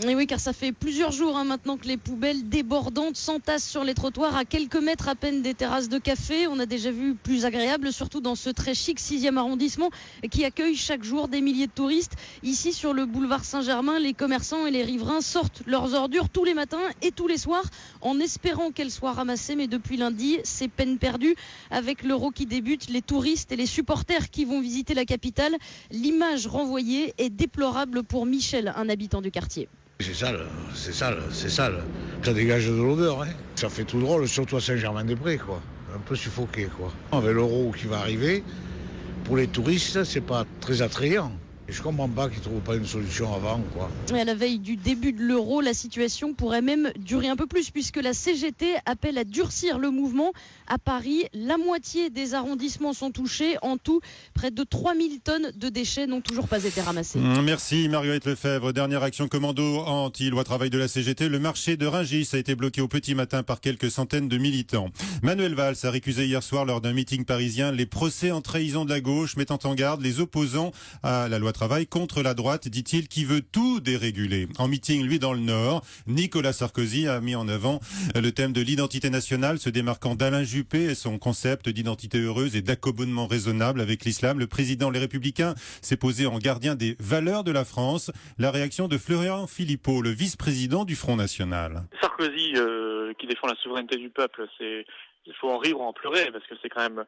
Et oui, car ça fait plusieurs jours maintenant que les poubelles débordantes s'entassent sur les trottoirs à quelques mètres à peine des terrasses de café. On a déjà vu plus agréable, surtout dans ce très chic 6e arrondissement qui accueille chaque jour des milliers de touristes. Ici, sur le boulevard Saint-Germain, les commerçants et les riverains sortent leurs ordures tous les matins et tous les soirs en espérant qu'elles soient ramassées. Mais depuis lundi, c'est peine perdue. Avec l'Euro qui débute, les touristes et les supporters qui vont visiter la capitale, l'image renvoyée est déplorable pour Michel, un habitant du quartier. C'est sale. Ça dégage de l'odeur, hein. Ça fait tout drôle, surtout à Saint-Germain-des-Prés, quoi. Un peu suffoqué, quoi. Avec l'Euro qui va arriver, pour les touristes, c'est pas très attrayant. Et je comprends pas qu'ils ne trouvent pas une solution avant, quoi. Et à la veille du début de l'Euro, la situation pourrait même durer un peu plus, puisque la CGT appelle à durcir le mouvement. À Paris, la moitié des arrondissements sont touchés. En tout, près de 3000 tonnes de déchets n'ont toujours pas été ramassés. Merci Marguerite Lefebvre. Dernière action commando anti-loi travail de la CGT. Le marché de Rungis a été bloqué au petit matin par quelques centaines de militants. Manuel Valls a récusé hier soir lors d'un meeting parisien les procès en trahison de la gauche, mettant en garde les opposants à la loi travail travail contre la droite, dit-il, qui veut tout déréguler. En meeting, lui, dans le Nord, Nicolas Sarkozy a mis en avant le thème de l'identité nationale, se démarquant d'Alain Juppé et son concept d'identité heureuse et d'accommodement raisonnable avec l'islam. Le président Les Républicains s'est posé en gardien des valeurs de la France. La réaction de Florian Philippot, le vice-président du Front National. Sarkozy, qui défend la souveraineté du peuple, il faut en rire ou en pleurer, parce que c'est quand même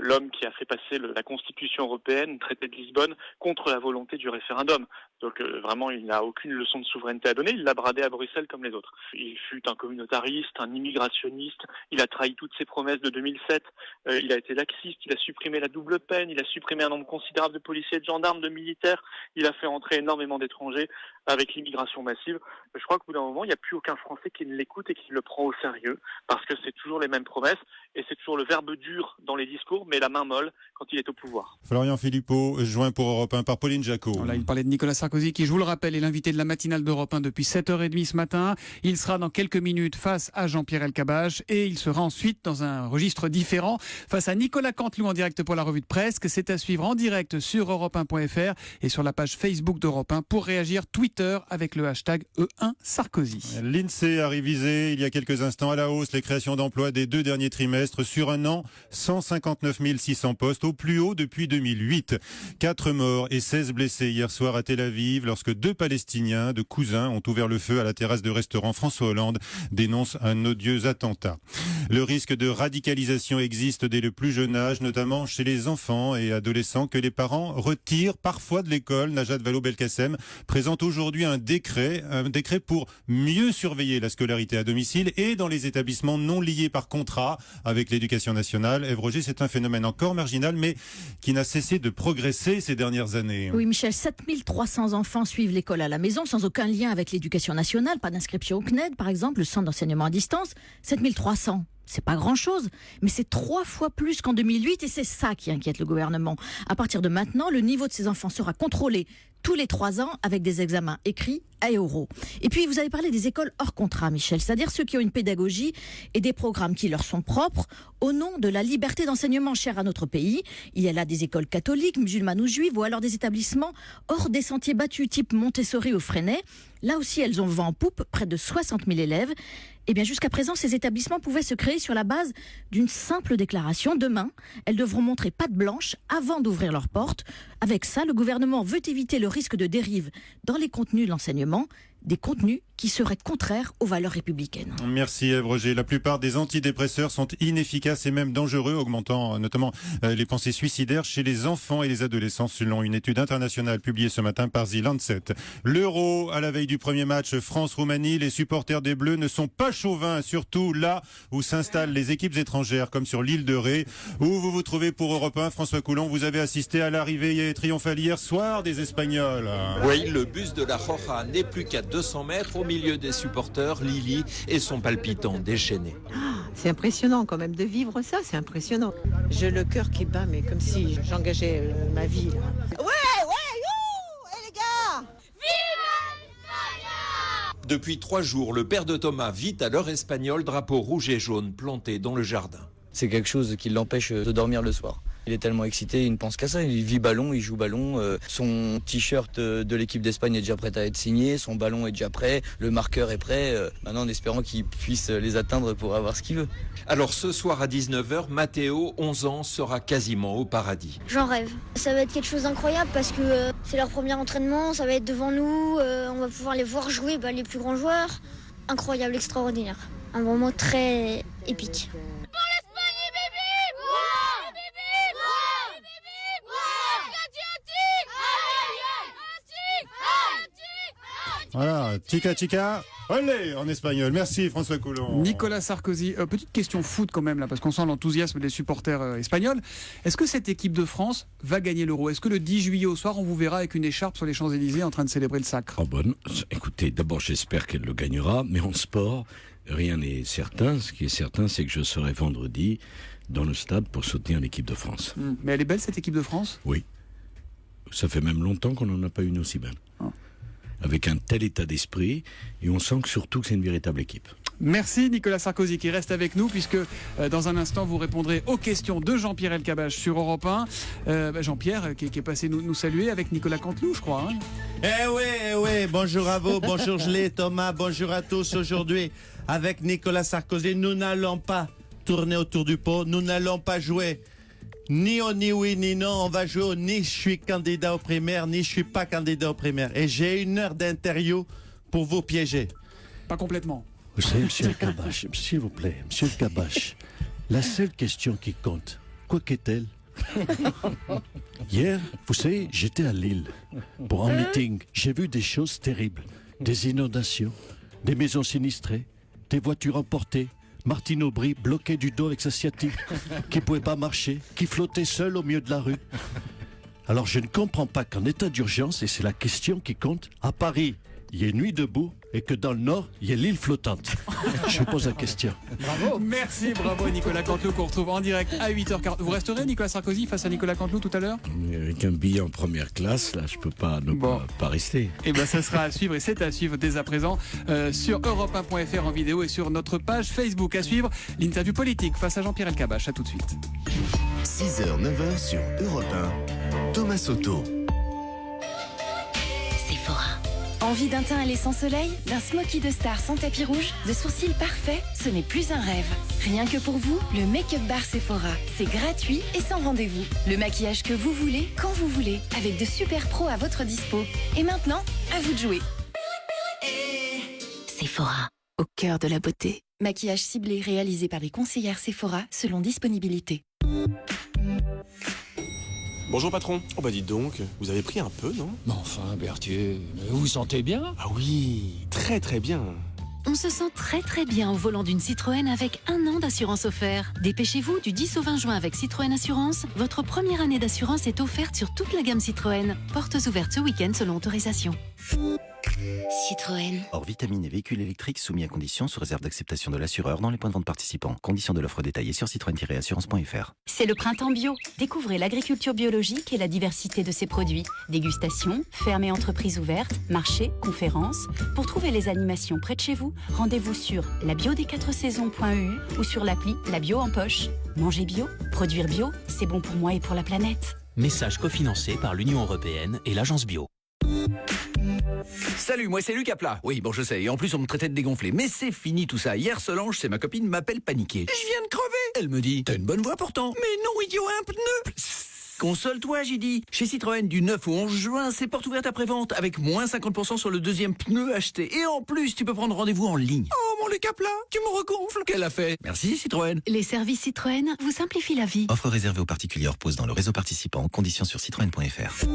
l'homme qui a fait passer la Constitution européenne, le traité de Lisbonne, contre la volonté du référendum. Donc vraiment, il n'a aucune leçon de souveraineté à donner, il l'a bradé à Bruxelles comme les autres. Il fut un communautariste, un immigrationniste, il a trahi toutes ses promesses de 2007, il a été laxiste, il a supprimé la double peine, il a supprimé un nombre considérable de policiers, de gendarmes, de militaires, il a fait entrer énormément d'étrangers avec l'immigration massive. Je crois qu'au bout d'un moment, il n'y a plus aucun Français qui ne l'écoute et qui le prend au sérieux, parce que c'est toujours les mêmes promesses, et c'est toujours le verbe dur dans les discours, mais la main molle quand il est au pouvoir. Florian Philippot, joint pour Europe 1 par Pauline Jacot. Voilà, il parlait de Nicolas Sarkozy, qui, je vous le rappelle, est l'invité de la matinale d'Europe 1 depuis 7h30 ce matin. Il sera dans quelques minutes face à Jean-Pierre Elkabbach, et il sera ensuite dans un registre différent face à Nicolas Canteloup en direct pour la revue de presse. C'est à suivre en direct sur europe1.fr et sur la page Facebook d'Europe 1 pour réagir Twitter avec le hashtag E1Sarkozy. L'INSEE a révisé il y a quelques instants à la hausse les créations d'emplois des 2 derniers trimestres. Sur un an, 159 600 postes, au plus haut depuis 2008. 4 morts et 16 blessés hier soir à Tel Aviv lorsque 2 Palestiniens de cousins ont ouvert le feu à la terrasse de restaurant. François Hollande dénonce un odieux attentat. Le risque de radicalisation existe dès le plus jeune âge, notamment chez les enfants et adolescents que les parents retirent parfois de l'école. Najat Vallaud-Belkacem présente aujourd'hui un décret pour mieux surveiller la scolarité à domicile et dans les établissements non liés par contrat avec l'éducation nationale. Ève Roger, c'est un phénomène encore marginal, mais qui n'a cessé de progresser ces dernières années. Oui, Michel, 7300 enfants suivent l'école à la maison sans aucun lien avec l'éducation nationale, pas d'inscription au CNED, par exemple, le centre d'enseignement à distance. 7300. C'est pas grand-chose, mais c'est 3 fois plus qu'en 2008 et c'est ça qui inquiète le gouvernement. À partir de maintenant, le niveau de ces enfants sera contrôlé tous les 3 ans avec des examens écrits et oraux. Et puis, vous avez parlé des écoles hors contrat, Michel, c'est-à-dire ceux qui ont une pédagogie et des programmes qui leur sont propres au nom de la liberté d'enseignement chère à notre pays. Il y a là des écoles catholiques, musulmanes ou juives, ou alors des établissements hors des sentiers battus type Montessori ou Freinet. Là aussi, elles ont vent en poupe, près de 60 000 élèves. Eh bien, jusqu'à présent, ces établissements pouvaient se créer sur la base d'une simple déclaration. Demain, elles devront montrer patte blanche avant d'ouvrir leurs portes. Avec ça, le gouvernement veut éviter le risque de dérive dans les contenus de l'enseignement, des contenus qui seraient contraires aux valeurs républicaines. Merci Ève Roger. La plupart des antidépresseurs sont inefficaces et même dangereux, augmentant notamment les pensées suicidaires chez les enfants et les adolescents, selon une étude internationale publiée ce matin par The Lancet. L'Euro, à la veille du premier match France-Roumanie, les supporters des Bleus ne sont pas chauvins, surtout là où s'installent les équipes étrangères, comme sur l'île de Ré, où vous vous trouvez pour Europe 1. François Coulon, vous avez assisté à l'arrivée triomphale hier soir des Espagnols. Oui, le bus de la Roja n'est plus qu'à 200 mètres au milieu des supporters, Lily et son palpitant déchaîné. C'est impressionnant quand même de vivre ça, c'est impressionnant. J'ai le cœur qui bat, mais comme si j'engageais ma vie. Là. les gars! Depuis 3 jours, le père de Thomas vit à l'heure espagnole, drapeau rouge et jaune planté dans le jardin. C'est quelque chose qui l'empêche de dormir le soir. Il est tellement excité, il ne pense qu'à ça. Il vit ballon, il joue ballon. Son t-shirt de l'équipe d'Espagne est déjà prêt à être signé. Son ballon est déjà prêt. Le marqueur est prêt. Maintenant, en espérant qu'il puisse les atteindre pour avoir ce qu'il veut. Alors ce soir à 19h, Matteo, 11 ans, sera quasiment au paradis. J'en rêve. Ça va être quelque chose d'incroyable parce que c'est leur premier entraînement. Ça va être devant nous. On va pouvoir les voir jouer, les plus grands joueurs. Incroyable, extraordinaire. Un moment très épique. Voilà, chica chica, olé en espagnol. Merci François Coulon. Nicolas Sarkozy, petite question foot quand même là, parce qu'on sent l'enthousiasme des supporters espagnols. Est-ce que cette équipe de France va gagner l'Euro? Est-ce que le 10 juillet au soir, on vous verra avec une écharpe sur les Champs-Élysées en train de célébrer le sacre? Oh bon, écoutez, d'abord j'espère qu'elle le gagnera, mais en sport, rien n'est certain. Ce qui est certain, c'est que je serai vendredi dans le stade pour soutenir l'équipe de France. Mais elle est belle cette équipe de France? Oui. Ça fait même longtemps qu'on n'en a pas une aussi belle. Avec un tel état d'esprit, et on sent que surtout que c'est une véritable équipe. Merci Nicolas Sarkozy qui reste avec nous puisque dans un instant vous répondrez aux questions de Jean-Pierre Elkabbach sur Europe 1. Jean-Pierre qui est passé nous saluer avec Nicolas Canteloup, je crois. Hein. Eh oui, bonjour à vous, bonjour Gelé, Thomas, bonjour à tous. Aujourd'hui, avec Nicolas Sarkozy, nous n'allons pas tourner autour du pot, nous n'allons pas jouer ni au ni oui ni non, on va jouer au ni je suis candidat aux primaires, ni je suis pas candidat aux primaires. Et j'ai 1 heure d'interview pour vous piéger. Pas complètement. Vous savez, monsieur Elkabbach, s'il vous plaît, monsieur Elkabbach, la seule question qui compte, quoi qu'est-elle? Hier, vous savez, j'étais à Lille pour un meeting. J'ai vu des choses terribles. Des inondations, des maisons sinistrées, des voitures emportées. Martine Aubry bloqué du dos avec sa sciatique, qui ne pouvait pas marcher, qui flottait seul au milieu de la rue. Alors je ne comprends pas qu'en état d'urgence, et c'est la question qui compte, à Paris, il y ait nuit debout et que dans le Nord, il y ait l'île flottante. Je vous pose la question. Bravo. Merci, bravo Nicolas Canteloup qu'on retrouve en direct à 8h40. Vous resterez Nicolas Sarkozy face à Nicolas Canteloup tout à l'heure? Avec un billet en première classe, là, je peux pas pas rester. Et bien ça sera à suivre et c'est à suivre dès à présent sur europe1.fr en vidéo et sur notre page Facebook. À suivre l'interview politique face à Jean-Pierre Elkabbach. À tout de suite. 6h, 9h sur Europe 1. Thomas Soto. Sephora. Envie d'un teint à l'essence soleil, d'un smoky de star sans tapis rouge, de sourcils parfaits? Ce n'est plus un rêve. Rien que pour vous, le Make-up Bar Sephora. C'est gratuit et sans rendez-vous. Le maquillage que vous voulez, quand vous voulez, avec de super pros à votre dispo. Et maintenant, à vous de jouer. Sephora, au cœur de la beauté. Maquillage ciblé réalisé par les conseillères Sephora selon disponibilité. Bonjour patron. Oh bah dites donc, vous avez pris un peu, non? Mais enfin, Berthier, vous vous sentez bien? Ah oui, très très bien. On se sent très très bien au volant d'une Citroën avec 1 an d'assurance offert. Dépêchez-vous, du 10 au 20 juin avec Citroën Assurance. Votre première année d'assurance est offerte sur toute la gamme Citroën. Portes ouvertes ce week-end selon autorisation. Citroën. Hors vitamine et véhicule électrique soumis à conditions sous réserve d'acceptation de l'assureur dans les points de vente participants. Conditions de l'offre détaillée sur citroën-assurance.fr. C'est le printemps bio. Découvrez l'agriculture biologique et la diversité de ses produits. Dégustation, fermes et entreprises ouvertes, marchés, conférences. Pour trouver les animations près de chez vous, rendez-vous sur labiodesquatresaisons.eu ou sur l'appli La Bio en poche. Manger bio, produire bio, c'est bon pour moi et pour la planète. Message cofinancé par l'Union Européenne et l'Agence Bio. Salut, moi c'est Lucas Plat. Oui, bon je sais, et en plus on me traitait de dégonflé. Mais c'est fini tout ça. Hier Solange, c'est ma copine, m'appelle paniqué. Je viens de crever. Elle me dit, t'as une bonne voix pourtant. Mais non idiot, un pneu. Console-toi, j'ai dit. Chez Citroën, du 9 au 11 juin, c'est porte ouverte après-vente avec moins 50% sur le deuxième pneu acheté. Et en plus, tu peux prendre rendez-vous en ligne. Oh mon Lucas Plat, tu me regonfles. Qu'elle a fait? Merci Citroën. Les services Citroën vous simplifient la vie. Offre réservée aux particuliers hors pause dans le réseau participant. Conditions sur citroën.fr.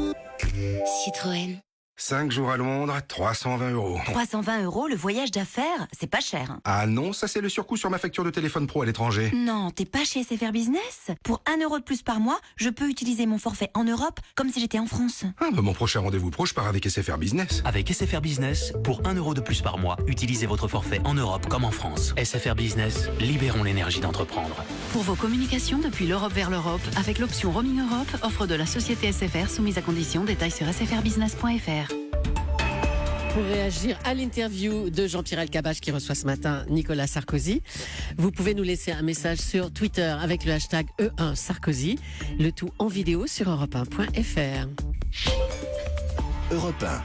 Citroën. 5 jours à Londres, 320 €. 320 €, le voyage d'affaires, c'est pas cher. Ah non, ça c'est le surcoût sur ma facture de téléphone pro à l'étranger. Non, t'es pas chez SFR Business. Pour 1 € de plus par mois, je peux utiliser mon forfait en Europe comme si j'étais en France. Ah bah mon prochain rendez-vous pro, je pars avec SFR Business. Avec SFR Business, pour 1 € de plus par mois, utilisez votre forfait en Europe comme en France. SFR Business, libérons l'énergie d'entreprendre. Pour vos communications depuis l'Europe vers l'Europe, avec l'option Roaming Europe, offre de la société SFR soumise à conditions, détails sur sfrbusiness.fr. Pour réagir à l'interview de Jean-Pierre Elkabbach qui reçoit ce matin Nicolas Sarkozy, vous pouvez nous laisser un message sur Twitter avec le hashtag E1Sarkozy, le tout en vidéo sur europe1.fr. Europe 1.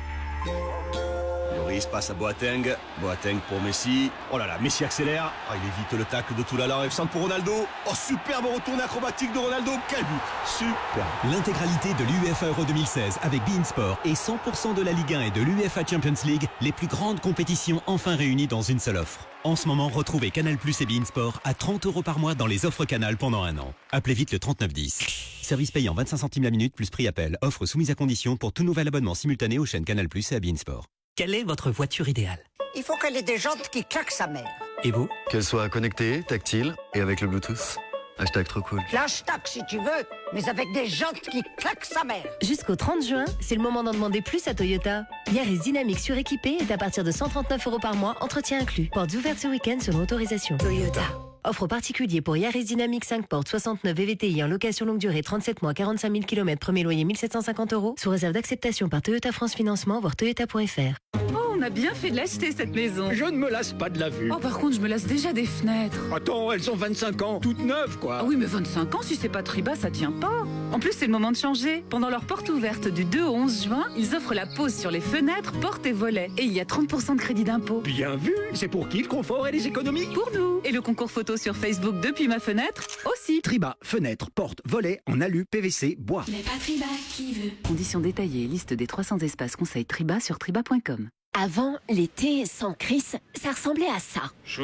Lloris passe à Boateng. Boateng pour Messi. Oh là là, Messi accélère. Oh, il évite le tacle de Toulala. Et centre pour Ronaldo. Oh, superbe retourné acrobatique de Ronaldo. Quel but! Super. L'intégralité de l'UEFA Euro 2016 avec beIN Sport et 100% de la Ligue 1 et de l'UEFA Champions League, les plus grandes compétitions enfin réunies dans une seule offre. En ce moment, retrouvez Canal+ et beIN Sport à 30 € par mois dans les offres Canal pendant 1 an. Appelez vite le 3910. Service payant 25 centimes la minute plus prix appel. Offre soumise à condition pour tout nouvel abonnement simultané aux chaînes Canal+ et à beIN Sport. Quelle est votre voiture idéale? Il faut qu'elle ait des jantes qui claquent sa mère. Et vous? Qu'elle soit connectée, tactile et avec le Bluetooth. Hashtag trop cool. L'hashtag si tu veux, mais avec des jantes qui claquent sa mère. Jusqu'au 30 juin, c'est le moment d'en demander plus à Toyota. Yaris Dynamique suréquipé est à partir de 139 € par mois, entretien inclus. Portes ouvertes ce week-end selon autorisation. Toyota. Offre particulier pour Yaris Dynamique 5 portes 69 VVTI en location longue durée 37 mois 45 000 km, premier loyer 1750 €, sous réserve d'acceptation par Toyota France Financement, voire toyota.fr. Oh on a bien fait de l'acheter cette maison. Je ne me lasse pas de la vue. Oh, par contre, je me lasse déjà des fenêtres. Attends, elles ont 25 ans, toutes neuves quoi. Ah oui, mais 25 ans, si c'est pas Triba, ça tient pas. En plus, c'est le moment de changer. Pendant leur porte ouverte du 2 au 11 juin, ils offrent la pause sur les fenêtres, portes et volets. Et il y a 30% de crédit d'impôt. Bien vu, c'est pour qui le confort et les économies? Pour nous. Et le concours photo sur Facebook depuis ma fenêtre aussi. Triba, fenêtre, porte, volet en alu, PVC, bois. Mais pas Triba qui veut. Conditions détaillées, liste des 300 espaces conseils Triba sur triba.com. Avant, l'été sans Chris, ça ressemblait à ça. Chou.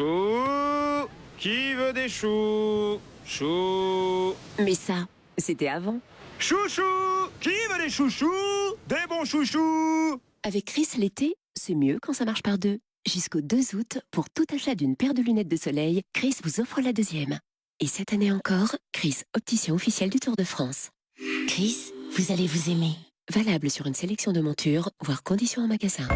Qui veut des choux? Chou. Mais ça, c'était avant. Chouchou. Qui veut des chouchous? Des bons chouchous. Avec Chris, l'été, c'est mieux quand ça marche par deux. Jusqu'au 2 août, pour tout achat d'une paire de lunettes de soleil, Chris vous offre la deuxième. Et cette année encore, Chris, opticien officiel du Tour de France. Chris, vous allez vous aimer. Valable sur une sélection de montures, voire conditions en magasin.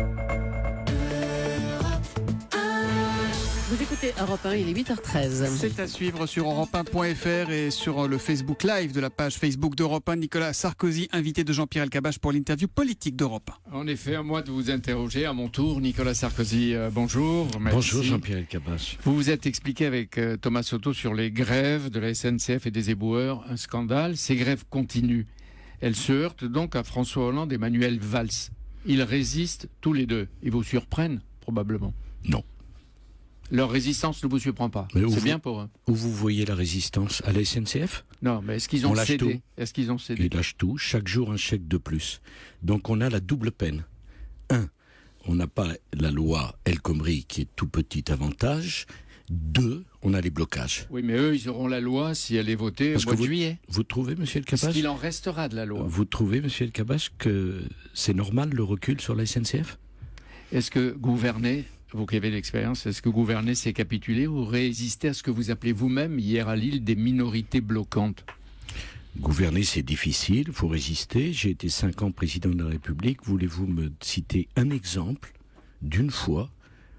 Vous écoutez Europe 1, il est 8h13. C'est à suivre sur europe1.fr et sur le Facebook Live de la page Facebook d'Europe 1. Nicolas Sarkozy, invité de Jean-Pierre Elkabbach pour l'interview politique d'Europe 1. En effet, à moi de vous interroger à mon tour. Nicolas Sarkozy, bonjour. Merci. Bonjour Jean-Pierre Elkabbach. Vous vous êtes expliqué avec Thomas Soto sur les grèves de la SNCF et des éboueurs. Un scandale. Ces grèves continuent. Elles se heurtent donc à François Hollande et Manuel Valls. Ils résistent tous les deux. Ils vous surprennent, probablement. Non. Leur résistance ne vous surprend pas. C'est bien pour eux. Où vous voyez la résistance? À la SNCF? Non, mais est-ce qu'ils ont cédé? Est-ce qu'ils ont cédé? Ils lâchent tout, chaque jour un chèque de plus. Donc on a la double peine. On n'a pas la loi El Khomri qui est tout petit avantage. 2, on a les blocages. Oui, mais eux, ils auront la loi si elle est votée au mois de juillet. Vous trouvez, monsieur Elkabbach? Est-ce qu'il en restera de la loi? Vous trouvez, monsieur Elkabbach, que c'est normal le recul sur la SNCF? Est-ce que gouverner, vous qui avez l'expérience, est-ce que gouverner, c'est capituler ou résister à ce que vous appelez vous-même, hier à Lille, des minorités bloquantes? Gouverner, c'est difficile, il faut résister. J'ai été 5 ans président de la République. Voulez-vous me citer un exemple d'une fois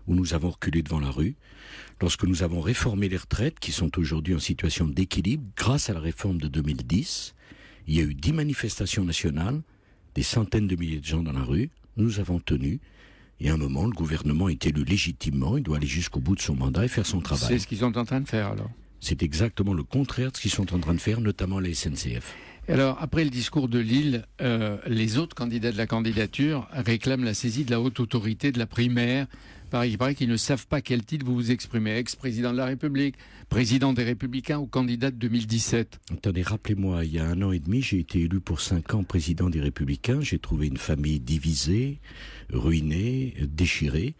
où nous avons reculé devant la rue, lorsque nous avons réformé les retraites, qui sont aujourd'hui en situation d'équilibre, grâce à la réforme de 2010, il y a eu 10 manifestations nationales, des centaines de milliers de gens dans la rue, nous avons tenu, et à un moment, le gouvernement est élu légitimement, il doit aller jusqu'au bout de son mandat et faire son travail. C'est ce qu'ils sont en train de faire, alors? C'est exactement le contraire de ce qu'ils sont en train de faire, notamment la SNCF. Alors, après le discours de Lille, les autres candidats de la candidature réclament la saisie de la haute autorité de la primaire. Il paraît qu'ils ne savent pas quel titre vous vous exprimez. Ex-président de la République, président des Républicains ou candidat de 2017. Attendez, rappelez-moi, il y a 1 an et demi, j'ai été élu pour 5 ans président des Républicains. J'ai trouvé une famille divisée, ruinée, déchirée.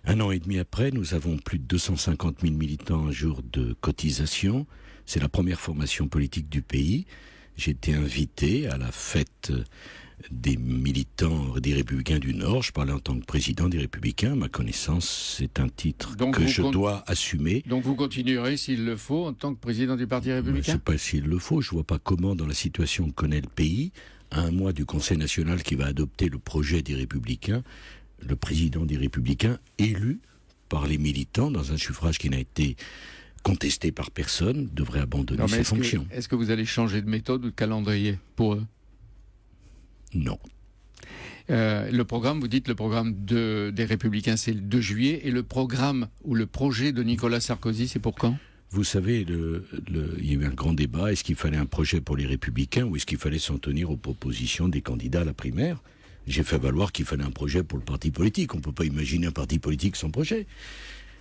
1 an et demi après, nous avons plus de 250 000 militants un jour de cotisation. C'est la première formation politique du pays. J'ai été invité à la fête des militants des Républicains du Nord. Je parlais en tant que président des Républicains. À ma connaissance, c'est un titre que je dois assumer. Donc vous continuerez, s'il le faut, en tant que président du Parti Républicain? Je ne sais pas s'il le faut. Je ne vois pas comment, dans la situation que connaît le pays, à 1 mois du Conseil national qui va adopter le projet des Républicains, le président des Républicains, élu par les militants dans un suffrage qui n'a été contesté par personne, devrait abandonner ses fonctions. Est-ce que vous allez changer de méthode ou de calendrier pour eux? Non. Le programme, vous dites le programme des Républicains, c'est le 2 juillet, et le programme ou le projet de Nicolas Sarkozy, c'est pour quand? Vous savez, il y a eu un grand débat. Est-ce qu'il fallait un projet pour les Républicains ou est-ce qu'il fallait s'en tenir aux propositions des candidats à la primaire? J'ai fait valoir qu'il fallait un projet pour le parti politique. On ne peut pas imaginer un parti politique sans projet.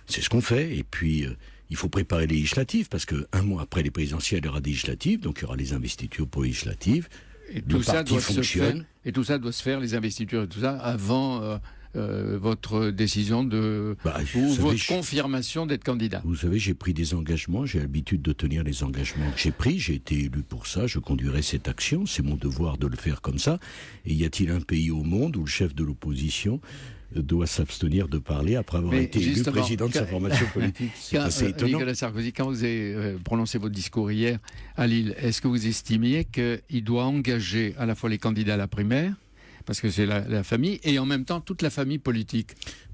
C'est ce qu'on fait. Et puis, il faut préparer les législatives, parce qu'un mois après les présidentielles, il y aura des législatives, donc il y aura les investitures pour les législatives. Et tout ça doit se faire, et tout ça doit se faire, les investitures et tout ça, avant votre décision votre confirmation d'être candidat. Vous savez, j'ai pris des engagements, j'ai l'habitude de tenir les engagements que j'ai pris, j'ai été élu pour ça, je conduirai cette action, c'est mon devoir de le faire comme ça. Et y a-t-il un pays au monde où le chef de l'opposition doit s'abstenir de parler après avoir été élu président de sa formation politique? C'est assez étonnant. Nicolas Sarkozy, quand vous avez prononcé votre discours hier à Lille, est-ce que vous estimiez qu'il doit engager à la fois les candidats à la primaire, parce que c'est la famille, et en même temps toute la famille politique?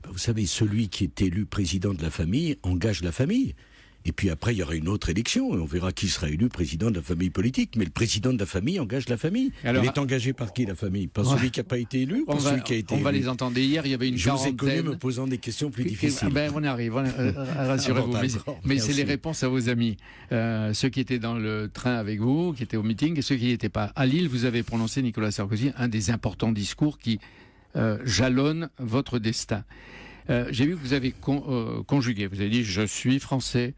Vous savez, celui qui est élu président de la famille engage la famille. Et puis après, il y aura une autre élection, et on verra qui sera élu président de la famille politique. Mais le président de la famille engage la famille. Alors, il est engagé par qui, la famille? Par celui qui n'a pas été élu ou par celui qui a été élu? On va les entendre. Hier, il y avait une quarantaine. Je vous ai connu me posant des questions plus difficiles. On arrive, rassurez-vous. Mais c'est les réponses à vos amis. Ceux qui étaient dans le train avec vous, qui étaient au meeting, et ceux qui n'y étaient pas. À Lille, vous avez prononcé, Nicolas Sarkozy, un des importants discours qui jalonne votre destin. J'ai vu que vous avez conjugué. Vous avez dit « je suis français ».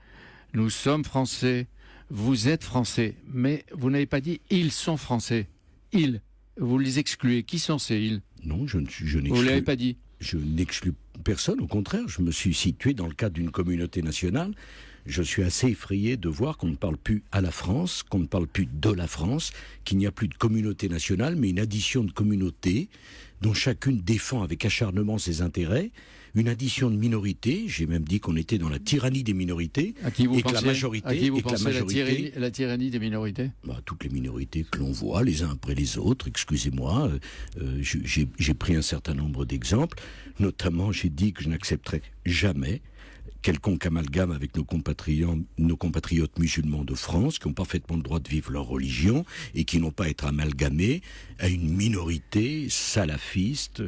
Nous sommes français, vous êtes français, mais vous n'avez pas dit ils sont français. Ils, vous les excluez. Qui sont ces ils? Non, je n'exclus. Vous ne l'avez pas dit? Je n'exclus personne, au contraire. Je me suis situé dans le cadre d'une communauté nationale. Je suis assez effrayé de voir qu'on ne parle plus à la France, qu'on ne parle plus de la France, qu'il n'y a plus de communauté nationale, mais une addition de communautés dont chacune défend avec acharnement ses intérêts. Une addition de minorités, j'ai même dit qu'on était dans la tyrannie des minorités, à qui vous et pensez, que la majorité... À qui vous pensez la tyrannie des minorités? Toutes les minorités que l'on voit, les uns après les autres, excusez-moi, j'ai pris un certain nombre d'exemples, notamment j'ai dit que je n'accepterais jamais quelconque amalgame avec nos compatriotes musulmans de France, qui ont parfaitement le droit de vivre leur religion et qui n'ont pas à être amalgamés à une minorité salafiste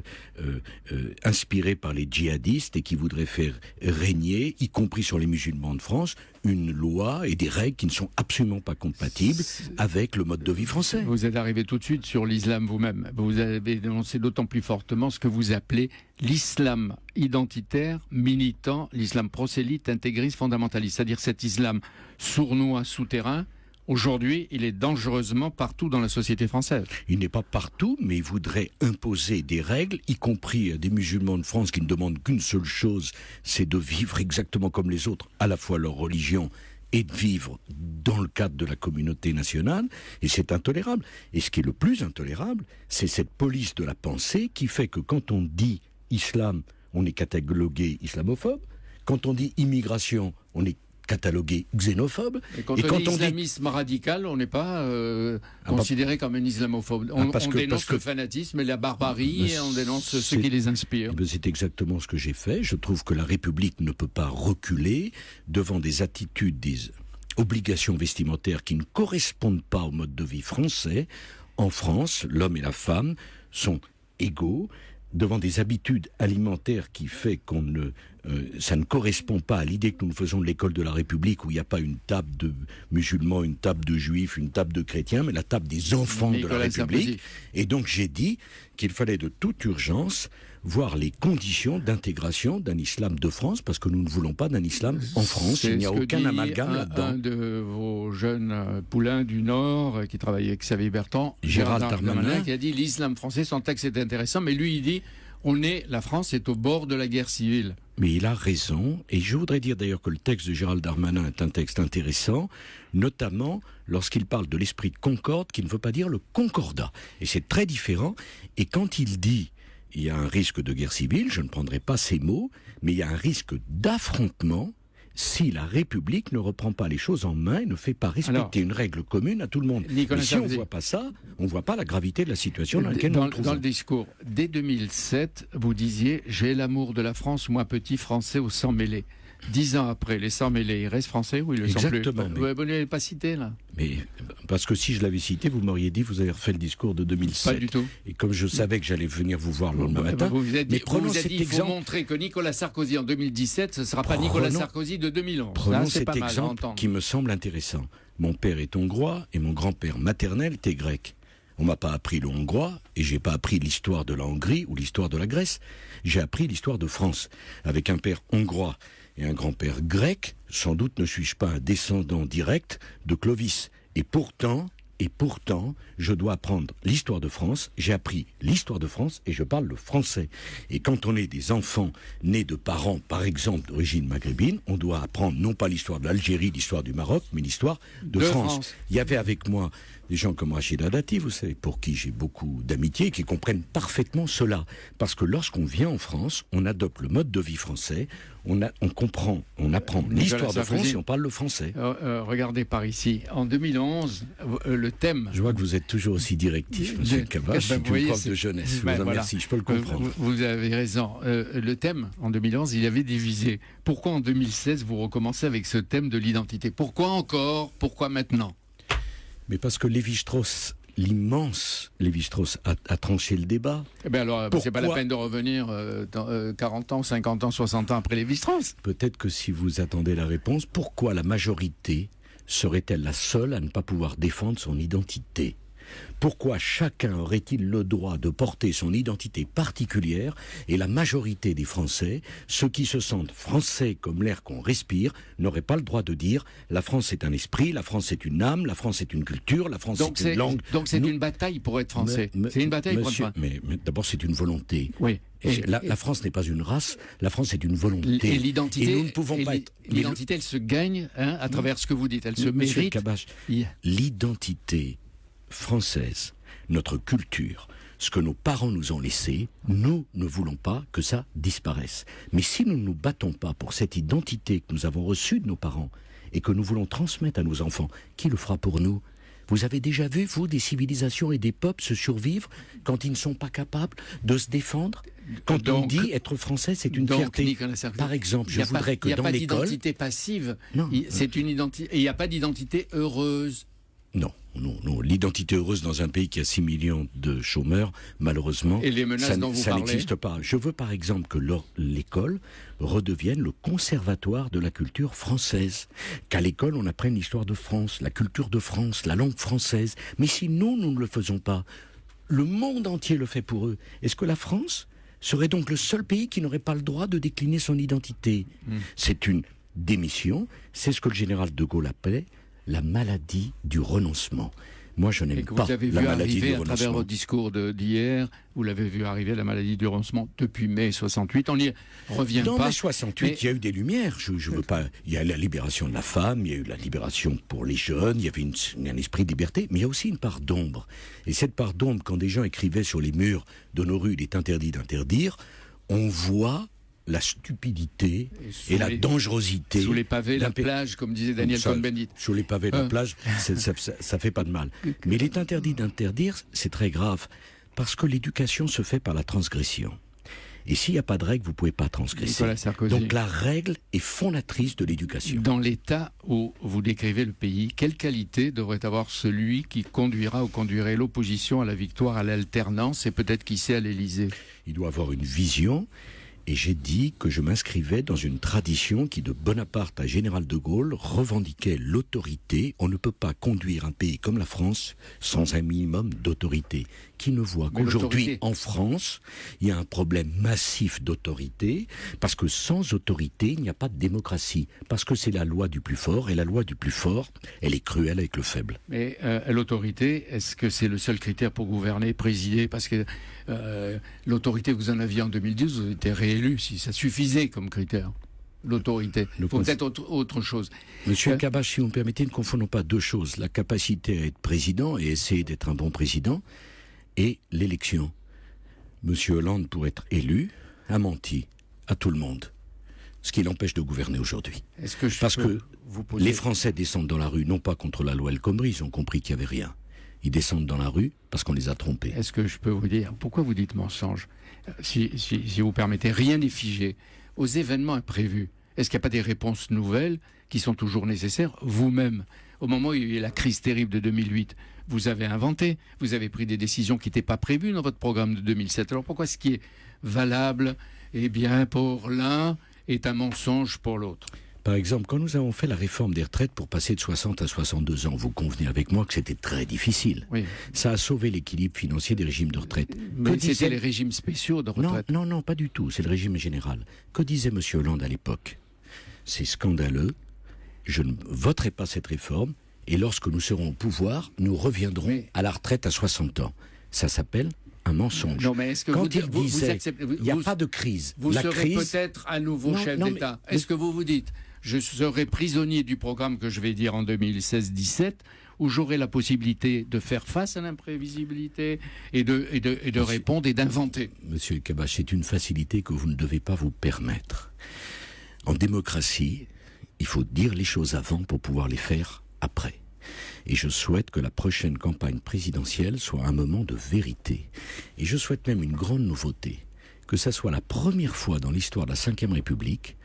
inspirée par les djihadistes et qui voudrait faire régner, y compris sur les musulmans de France, une loi et des règles qui ne sont absolument pas compatibles avec le mode de vie français. Vous êtes arrivé tout de suite sur l'islam vous-même. Vous avez dénoncé d'autant plus fortement ce que vous appelez l'islam identitaire, militant, l'islam prosélyte, intégriste, fondamentaliste. C'est-à-dire cet islam sournois, souterrain. Aujourd'hui, il est dangereusement partout dans la société française. Il n'est pas partout, mais il voudrait imposer des règles, y compris à des musulmans de France qui ne demandent qu'une seule chose, c'est de vivre exactement comme les autres, à la fois leur religion et de vivre dans le cadre de la communauté nationale, et c'est intolérable. Et ce qui est le plus intolérable, c'est cette police de la pensée qui fait que quand on dit islam, on est catalogué islamophobe, quand on dit immigration, on est catalogué xénophobe. Et quand on dit islamisme radical, on n'est pas considéré comme un islamophobe. On dénonce le fanatisme et la barbarie, et on dénonce ceux qui les inspirent. C'est exactement ce que j'ai fait. Je trouve que la République ne peut pas reculer devant des attitudes, des obligations vestimentaires qui ne correspondent pas au mode de vie français. En France, l'homme et la femme sont égaux devant des habitudes alimentaires qui fait ça ne correspond pas à l'idée que nous faisons de l'école de la République où il n'y a pas une table de musulmans, une table de juifs, une table de chrétiens, mais la table des enfants de la République. Et donc j'ai dit qu'il fallait de toute urgence voir les conditions d'intégration d'un islam de France, parce que nous ne voulons pas d'un islam en France. Il n'y a aucun amalgame là-dedans. Un de vos jeunes poulains du Nord qui travaille avec Xavier Bertrand, Gérald Darmanin, qui a dit l'islam français, son texte est intéressant, mais lui il dit la France est au bord de la guerre civile. Mais il a raison, et je voudrais dire d'ailleurs que le texte de Gérald Darmanin est un texte intéressant, notamment lorsqu'il parle de l'esprit de concorde, qui ne veut pas dire le concordat. Et c'est très différent, et quand il dit il y a un risque de guerre civile, je ne prendrai pas ces mots, mais il y a un risque d'affrontement si la République ne reprend pas les choses en main et ne fait pas respecter une règle commune à tout le monde. Mais si on ne voit pas ça, on ne voit pas la gravité de la situation dans laquelle nous nous trouvons. Dans le discours, dès 2007, vous disiez « J'ai l'amour de la France, moi petit français au sang mêlé ». 10 ans après, les sans mêlés, ils restent français ou ils le sont plus? Exactement. Vous ne l'avez pas cité, là? Mais, parce que si je l'avais cité, vous m'auriez dit, vous avez refait le discours de 2007. Pas du tout. Et comme je savais que j'allais venir vous voir le lendemain matin... Vous vous êtes dit, il faut montrer que Nicolas Sarkozy en 2017, ce ne sera pas Nicolas Sarkozy de 2011. Prenons cet exemple qui me semble intéressant. Mon père est hongrois et mon grand-père maternel était grec. On m'a pas appris le hongrois et j'ai pas appris l'histoire de la Hongrie ou l'histoire de la Grèce. J'ai appris l'histoire de France avec un père hongrois et un grand-père grec. Sans doute ne suis-je pas un descendant direct de Clovis. Et pourtant, je dois apprendre l'histoire de France. J'ai appris l'histoire de France et je parle le français. Et quand on est des enfants nés de parents, par exemple, d'origine maghrébine, on doit apprendre non pas l'histoire de l'Algérie, l'histoire du Maroc, mais l'histoire de France. Il y avait avec moi Des gens comme Rachida Dati, vous savez, pour qui j'ai beaucoup d'amitié, qui comprennent parfaitement cela. Parce que lorsqu'on vient en France, on adopte le mode de vie français, on apprend l'histoire de France et on parle le français. Regardez par ici. En 2011, le thème... Je vois que vous êtes toujours aussi directif, monsieur Cabache. C'est une prof de jeunesse. Je vous remercie, je peux le comprendre. Vous avez raison. Le thème, en 2011, il avait divisé. Pourquoi en 2016, vous recommencez avec ce thème de l'identité? Pourquoi encore? Pourquoi maintenant? Mais parce que Lévi-Strauss, l'immense Lévi-Strauss, a tranché le débat. Eh bien alors, c'est pas la peine de revenir 40 ans, 50 ans, 60 ans après Lévi-Strauss. Peut-être que si vous attendez la réponse, pourquoi la majorité serait-elle la seule à ne pas pouvoir défendre son identité? Pourquoi chacun aurait-il le droit de porter son identité particulière et la majorité des Français, ceux qui se sentent français comme l'air qu'on respire, n'auraient pas le droit de dire la France est un esprit, la France est une âme, la France est une culture, la France est une langue. Donc c'est une bataille pour être français. C'est une bataille pour être français. Mais d'abord c'est une volonté. Oui. La France n'est pas une race, la France est une volonté. Et l'identité, et nous ne pouvons pas être... L'identité, elle se gagne à travers ce que vous dites, elle se mérite. Cabache, l'identité française, notre culture, ce que nos parents nous ont laissé, nous ne voulons pas que ça disparaisse. Mais si nous ne nous battons pas pour cette identité que nous avons reçue de nos parents et que nous voulons transmettre à nos enfants, qui le fera pour nous? Vous avez déjà vu, vous, des civilisations et des peuples se survivre quand ils ne sont pas capables de se défendre? Quand on dit être français, c'est une fierté. Par exemple, je voudrais que dans l'école... Il n'y a pas d'identité passive, c'est une identité... Et il n'y a pas d'identité heureuse. Non. L'identité heureuse dans un pays qui a 6 millions de chômeurs, malheureusement, et les menaces dont vous ça parlez n'existe pas. Je veux par exemple que l'école redevienne le conservatoire de la culture française. Qu'à l'école, on apprenne l'histoire de France, la culture de France, la langue française. Mais si nous ne le faisons pas, le monde entier le fait pour eux. Est-ce que la France serait donc le seul pays qui n'aurait pas le droit de décliner son identité? C'est une démission, c'est ce que le général de Gaulle appelait la maladie du renoncement. Moi, je n'aime pas la maladie du renoncement. Vous avez vu arriver à travers votre discours d'hier, vous l'avez vu arriver, la maladie du renoncement, depuis mai 68. On n'y revient pas. Dans mai 68, il y a eu des lumières. Je veux pas. Il y a la libération de la femme, il y a eu la libération pour les jeunes, il y avait un esprit de liberté, mais il y a aussi une part d'ombre. Et cette part d'ombre, quand des gens écrivaient sur les murs de nos rues, il est interdit d'interdire, on voit la stupidité et la dangerosité. Sous les pavés, la plage, comme disait Daniel Cohn-Bendit. Sous les pavés, la plage, ça fait pas de mal. Mais il est interdit d'interdire, c'est très grave, parce que l'éducation se fait par la transgression. Et s'il n'y a pas de règle, vous ne pouvez pas transgresser. Donc la règle est fondatrice de l'éducation. Dans l'état où vous décrivez le pays, quelle qualité devrait avoir celui qui conduira ou conduirait l'opposition à la victoire, à l'alternance et peut-être qui sait à l'Élysée? Il doit avoir une vision. Et j'ai dit que je m'inscrivais dans une tradition qui, de Bonaparte à Général de Gaulle, revendiquait l'autorité. On ne peut pas conduire un pays comme la France sans un minimum d'autorité. Qui ne voit qu'aujourd'hui, en France, il y a un problème massif d'autorité, parce que sans autorité, il n'y a pas de démocratie. Parce que c'est la loi du plus fort, et la loi du plus fort, elle est cruelle avec le faible. Mais l'autorité, est-ce que c'est le seul critère pour gouverner, présider? Parce que l'autorité, vous en aviez en 2012, vous avez été réélu, si ça suffisait comme critère. L'autorité. Peut-être autre chose. Monsieur Cabache, si vous me permettez, ne confondons pas deux choses. La capacité à être président et essayer d'être un bon président, et l'élection. Monsieur Hollande, pour être élu, a menti à tout le monde. Ce qui l'empêche de gouverner aujourd'hui. Parce que les Français descendent dans la rue, non pas contre la loi El Khomri, ils ont compris qu'il n'y avait rien. Ils descendent dans la rue parce qu'on les a trompés. Est-ce que je peux vous dire, pourquoi vous dites mensonge? Si vous permettez, rien n'est figé. Aux événements imprévus, est-ce qu'il n'y a pas des réponses nouvelles qui sont toujours nécessaires? Vous-même, au moment où il y a eu la crise terrible de 2008, vous avez inventé, vous avez pris des décisions qui n'étaient pas prévues dans votre programme de 2007. Alors pourquoi ce qui est valable, eh bien, pour l'un, est un mensonge pour l'autre? Par exemple, quand nous avons fait la réforme des retraites pour passer de 60 à 62 ans, vous convenez avec moi que c'était très difficile. Oui. Ça a sauvé l'équilibre financier des régimes de retraite. Mais c'était les régimes spéciaux de retraite. Non, pas du tout. C'est le régime général. Que disait M. Hollande à l'époque? C'est scandaleux. Je ne voterai pas cette réforme. Et lorsque nous serons au pouvoir, nous reviendrons à la retraite à 60 ans. Ça s'appelle un mensonge. Non, mais est-ce que quand il disait, il n'y a pas de crise. Vous serez peut-être un nouveau chef d'État. Est-ce que vous vous dites, je serai prisonnier du programme que je vais dire en 2016-17, où j'aurai la possibilité de faire face à l'imprévisibilité et de répondre et d'inventer. Monsieur Elkabbach, c'est une facilité que vous ne devez pas vous permettre. En démocratie, il faut dire les choses avant pour pouvoir les faire après. Et je souhaite que la prochaine campagne présidentielle soit un moment de vérité. Et je souhaite même une grande nouveauté, que ça soit la première fois dans l'histoire de la Ve République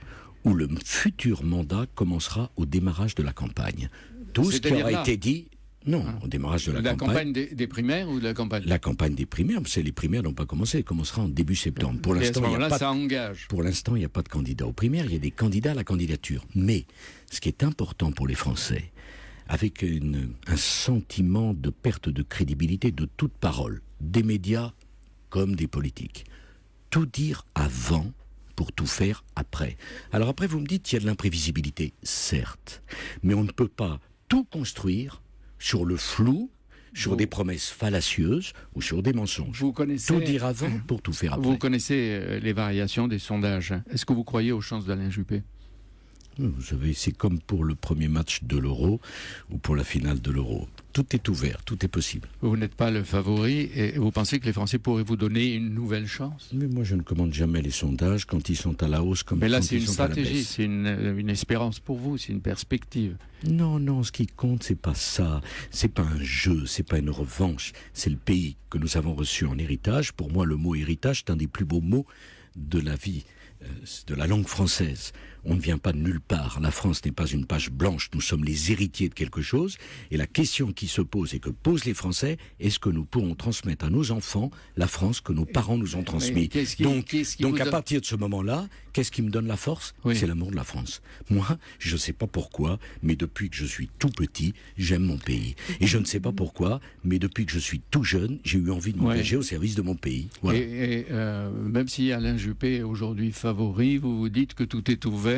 où le futur mandat commencera au démarrage de la campagne. Tout ce qui aura été dit... Non, au démarrage de la campagne. La campagne des primaires ou de la campagne? La campagne des primaires, les primaires n'ont pas commencé, elles commenceront en début septembre. Pour l'instant, ça engage. Pour l'instant, il n'y a pas de candidat aux primaires, il y a des candidats à la candidature. Mais ce qui est important pour les Français, avec un sentiment de perte de crédibilité de toute parole, des médias comme des politiques, tout dire avant pour tout faire après. Alors après, vous me dites qu'il y a de l'imprévisibilité, certes, mais on ne peut pas tout construire sur le flou, sur des promesses fallacieuses ou sur des mensonges. Vous connaissez, tout dire avant pour tout faire après. Vous connaissez les variations des sondages. Est-ce que vous croyez aux chances d'Alain Juppé? Vous savez, c'est comme pour le premier match de l'Euro ou pour la finale de l'Euro. Tout est ouvert, tout est possible. Vous n'êtes pas le favori et vous pensez que les Français pourraient vous donner une nouvelle chance? Mais moi, je ne commande jamais les sondages quand ils sont à la hausse comme Mais là, quand c'est ils une sont à la stratégie, baisse. c'est une espérance pour vous, c'est une perspective. Non, ce qui compte, c'est pas ça. C'est pas un jeu, c'est pas une revanche. C'est le pays que nous avons reçu en héritage. Pour moi, le mot héritage est un des plus beaux mots de la vie, de la langue française. On ne vient pas de nulle part. La France n'est pas une page blanche. Nous sommes les héritiers de quelque chose. Et la question qui se pose et que posent les Français, est-ce que nous pourrons transmettre à nos enfants la France que nos parents nous ont transmise? Donc à partir de ce moment-là, qu'est-ce qui me donne la force? C'est l'amour de la France. Moi, je ne sais pas pourquoi, mais depuis que je suis tout petit, j'aime mon pays. Et je ne sais pas pourquoi, mais depuis que je suis tout jeune, j'ai eu envie de m'engager au service de mon pays. Voilà. Et même si Alain Juppé est aujourd'hui favori, vous vous dites que tout est ouvert.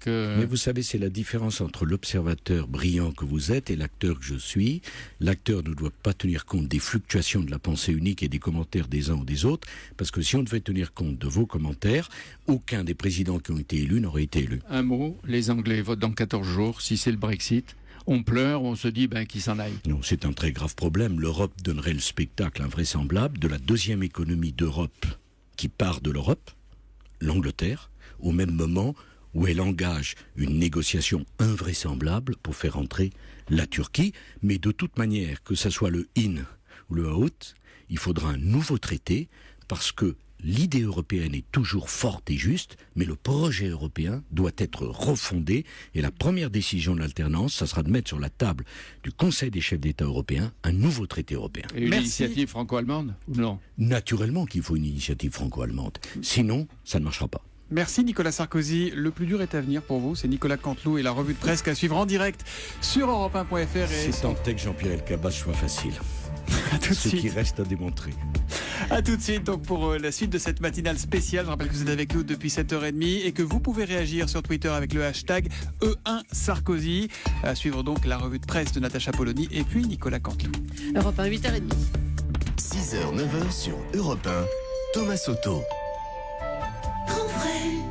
Mais vous savez, c'est la différence entre l'observateur brillant que vous êtes et l'acteur que je suis. L'acteur ne doit pas tenir compte des fluctuations de la pensée unique et des commentaires des uns ou des autres, parce que si on devait tenir compte de vos commentaires, aucun des présidents qui ont été élus n'aurait été élu. Un mot, les Anglais votent dans 14 jours, si c'est le Brexit. On pleure, on se dit qu'ils s'en aillent. Non, c'est un très grave problème. L'Europe donnerait le spectacle invraisemblable de la deuxième économie d'Europe qui part de l'Europe, l'Angleterre, au même moment où elle engage une négociation invraisemblable pour faire entrer la Turquie. Mais de toute manière, que ce soit le in ou le out, il faudra un nouveau traité parce que l'idée européenne est toujours forte et juste, mais le projet européen doit être refondé. Et la première décision de l'alternance, ça sera de mettre sur la table du Conseil des chefs d'État européens un nouveau traité européen. Et une initiative franco-allemande ou non? Naturellement qu'il faut une initiative franco-allemande. Sinon, ça ne marchera pas. Merci Nicolas Sarkozy. Le plus dur est à venir pour vous. C'est Nicolas Canteloup et la revue de presse à suivre en direct sur Europe1.fr. C'est tant que Jean-Pierre Elkabbach soit facile. Ce qui reste à démontrer. A tout de suite donc pour la suite de cette matinale spéciale. Je rappelle que vous êtes avec nous depuis 7h30 et que vous pouvez réagir sur Twitter avec le hashtag E1Sarkozy. À suivre donc la revue de presse de Natacha Polony et puis Nicolas Canteloup. Europe 1, 8h30. 6h, 9h sur Europe 1, Thomas Soto.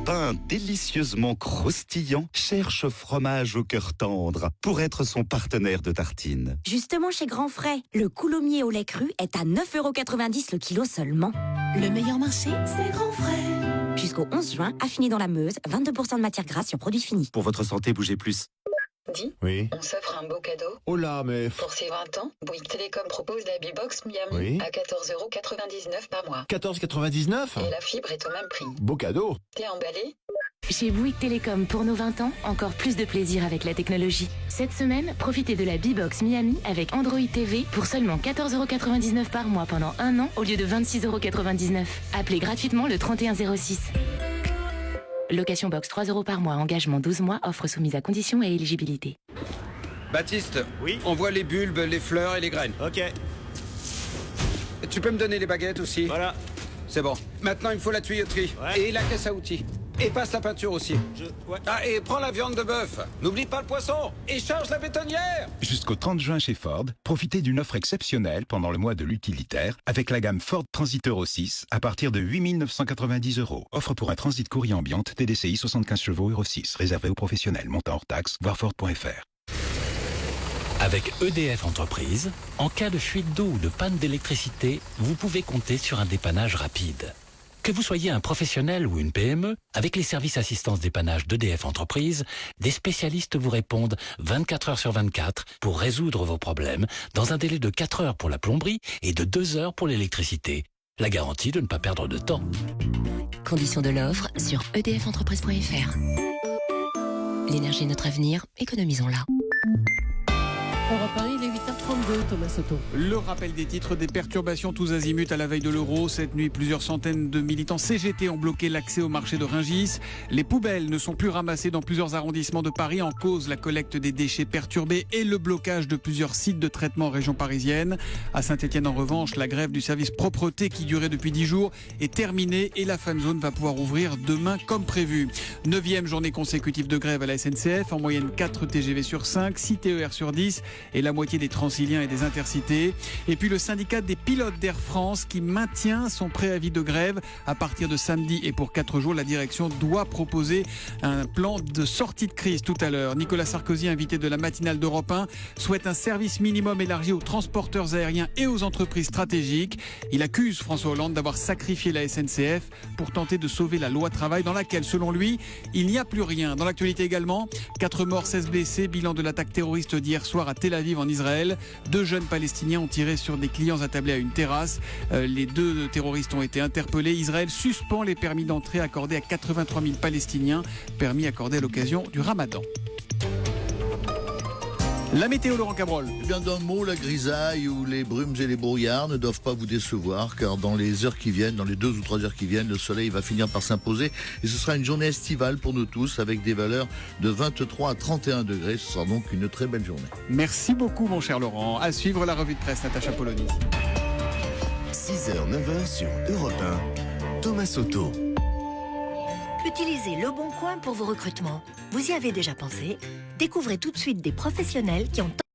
Pain délicieusement croustillant cherche fromage au cœur tendre pour être son partenaire de tartine. Justement chez Grand Frais, le coulommiers au lait cru est à 9,90 € le kilo seulement. Le meilleur marché, c'est Grand Frais. Jusqu'au 11 juin, affiné dans la Meuse, 22% de matière grasse sur produits finis. Pour votre santé, bougez plus. Dis, oui. On s'offre un beau cadeau. Oh là, mais... Pour ses 20 ans, Bouygues Télécom propose la B-Box Miami Oui. à 14,99 € par mois. 14,99 Et la fibre est au même prix. Beau cadeau. T'es emballé? Chez Bouygues Télécom, pour nos 20 ans, encore plus de plaisir avec la technologie. Cette semaine, profitez de la B-Box Miami avec Android TV pour seulement 14,99 € par mois pendant un an au lieu de 26,99 €. Appelez gratuitement le 3106. Location box 3 € par mois, engagement 12 mois, offre soumise à conditions et éligibilité. Baptiste, oui. On voit les bulbes, les fleurs et les graines. Ok. Tu peux me donner les baguettes aussi? Voilà. C'est bon. Maintenant, il me faut la tuyauterie. Ouais. Et la caisse à outils. Et passe la peinture aussi. Ah, et prends la viande de bœuf. N'oublie pas le poisson. Et charge la bétonnière. Jusqu'au 30 juin chez Ford, profitez d'une offre exceptionnelle pendant le mois de l'utilitaire avec la gamme Ford Transit Euro 6 à partir de 8 990 €. Offre pour un transit courrier ambiante TDCi 75 chevaux Euro 6, réservé aux professionnels, montant hors taxe, voir Ford.fr. Avec EDF Entreprise, en cas de fuite d'eau ou de panne d'électricité, vous pouvez compter sur un dépannage rapide. Que vous soyez un professionnel ou une PME, avec les services assistance dépannage d'EDF Entreprise, des spécialistes vous répondent 24 heures sur 24 pour résoudre vos problèmes dans un délai de 4 heures pour la plomberie et de 2 heures pour l'électricité. La garantie de ne pas perdre de temps. Conditions de l'offre sur edfentreprise.fr. L'énergie est notre avenir, économisons-la. Europe 1, il est 8h32, Thomas Soto. Le rappel des titres, des perturbations tous azimuts à la veille de l'Euro. Cette nuit, plusieurs centaines de militants CGT ont bloqué l'accès au marché de Rungis. Les poubelles ne sont plus ramassées dans plusieurs arrondissements de Paris, en cause la collecte des déchets perturbés et le blocage de plusieurs sites de traitement en région parisienne. À Saint-Etienne, en revanche, la grève du service propreté qui durait depuis 10 jours est terminée et la fan zone va pouvoir ouvrir demain comme prévu. 9e journée consécutive de grève à la SNCF, en moyenne 4 TGV sur 5, 6 TER sur 10 et la moitié des Transiliens et des Intercités. Et puis le syndicat des pilotes d'Air France qui maintient son préavis de grève à partir de samedi et pour 4 jours. La direction doit proposer un plan de sortie de crise tout à l'heure. Nicolas Sarkozy, invité de la matinale d'Europe 1, souhaite un service minimum élargi aux transporteurs aériens et aux entreprises stratégiques. Il accuse François Hollande d'avoir sacrifié la SNCF pour tenter de sauver la loi travail dans laquelle, selon lui, il n'y a plus rien. Dans l'actualité également, 4 morts, 16 blessés, bilan de l'attaque terroriste d'hier soir à Tel Aviv en Israël. 2 jeunes Palestiniens ont tiré sur des clients attablés à une terrasse. Les 2 terroristes ont été interpellés. Israël suspend les permis d'entrée accordés à 83 000 Palestiniens, permis accordés à l'occasion du Ramadan. La météo, Laurent Cabrol. Eh bien, d'un mot, la grisaille ou les brumes et les brouillards ne doivent pas vous décevoir, car dans les heures qui viennent, dans les 2 ou 3 heures qui viennent, le soleil va finir par s'imposer et ce sera une journée estivale pour nous tous avec des valeurs de 23 à 31 degrés. Ce sera donc une très belle journée. Merci beaucoup, mon cher Laurent. À suivre la revue de presse, Natacha Polony. 6h, 9h sur Europe 1, Thomas Soto. Utilisez Le Bon Coin pour vos recrutements. Vous y avez déjà pensé? Découvrez tout de suite des professionnels qui ont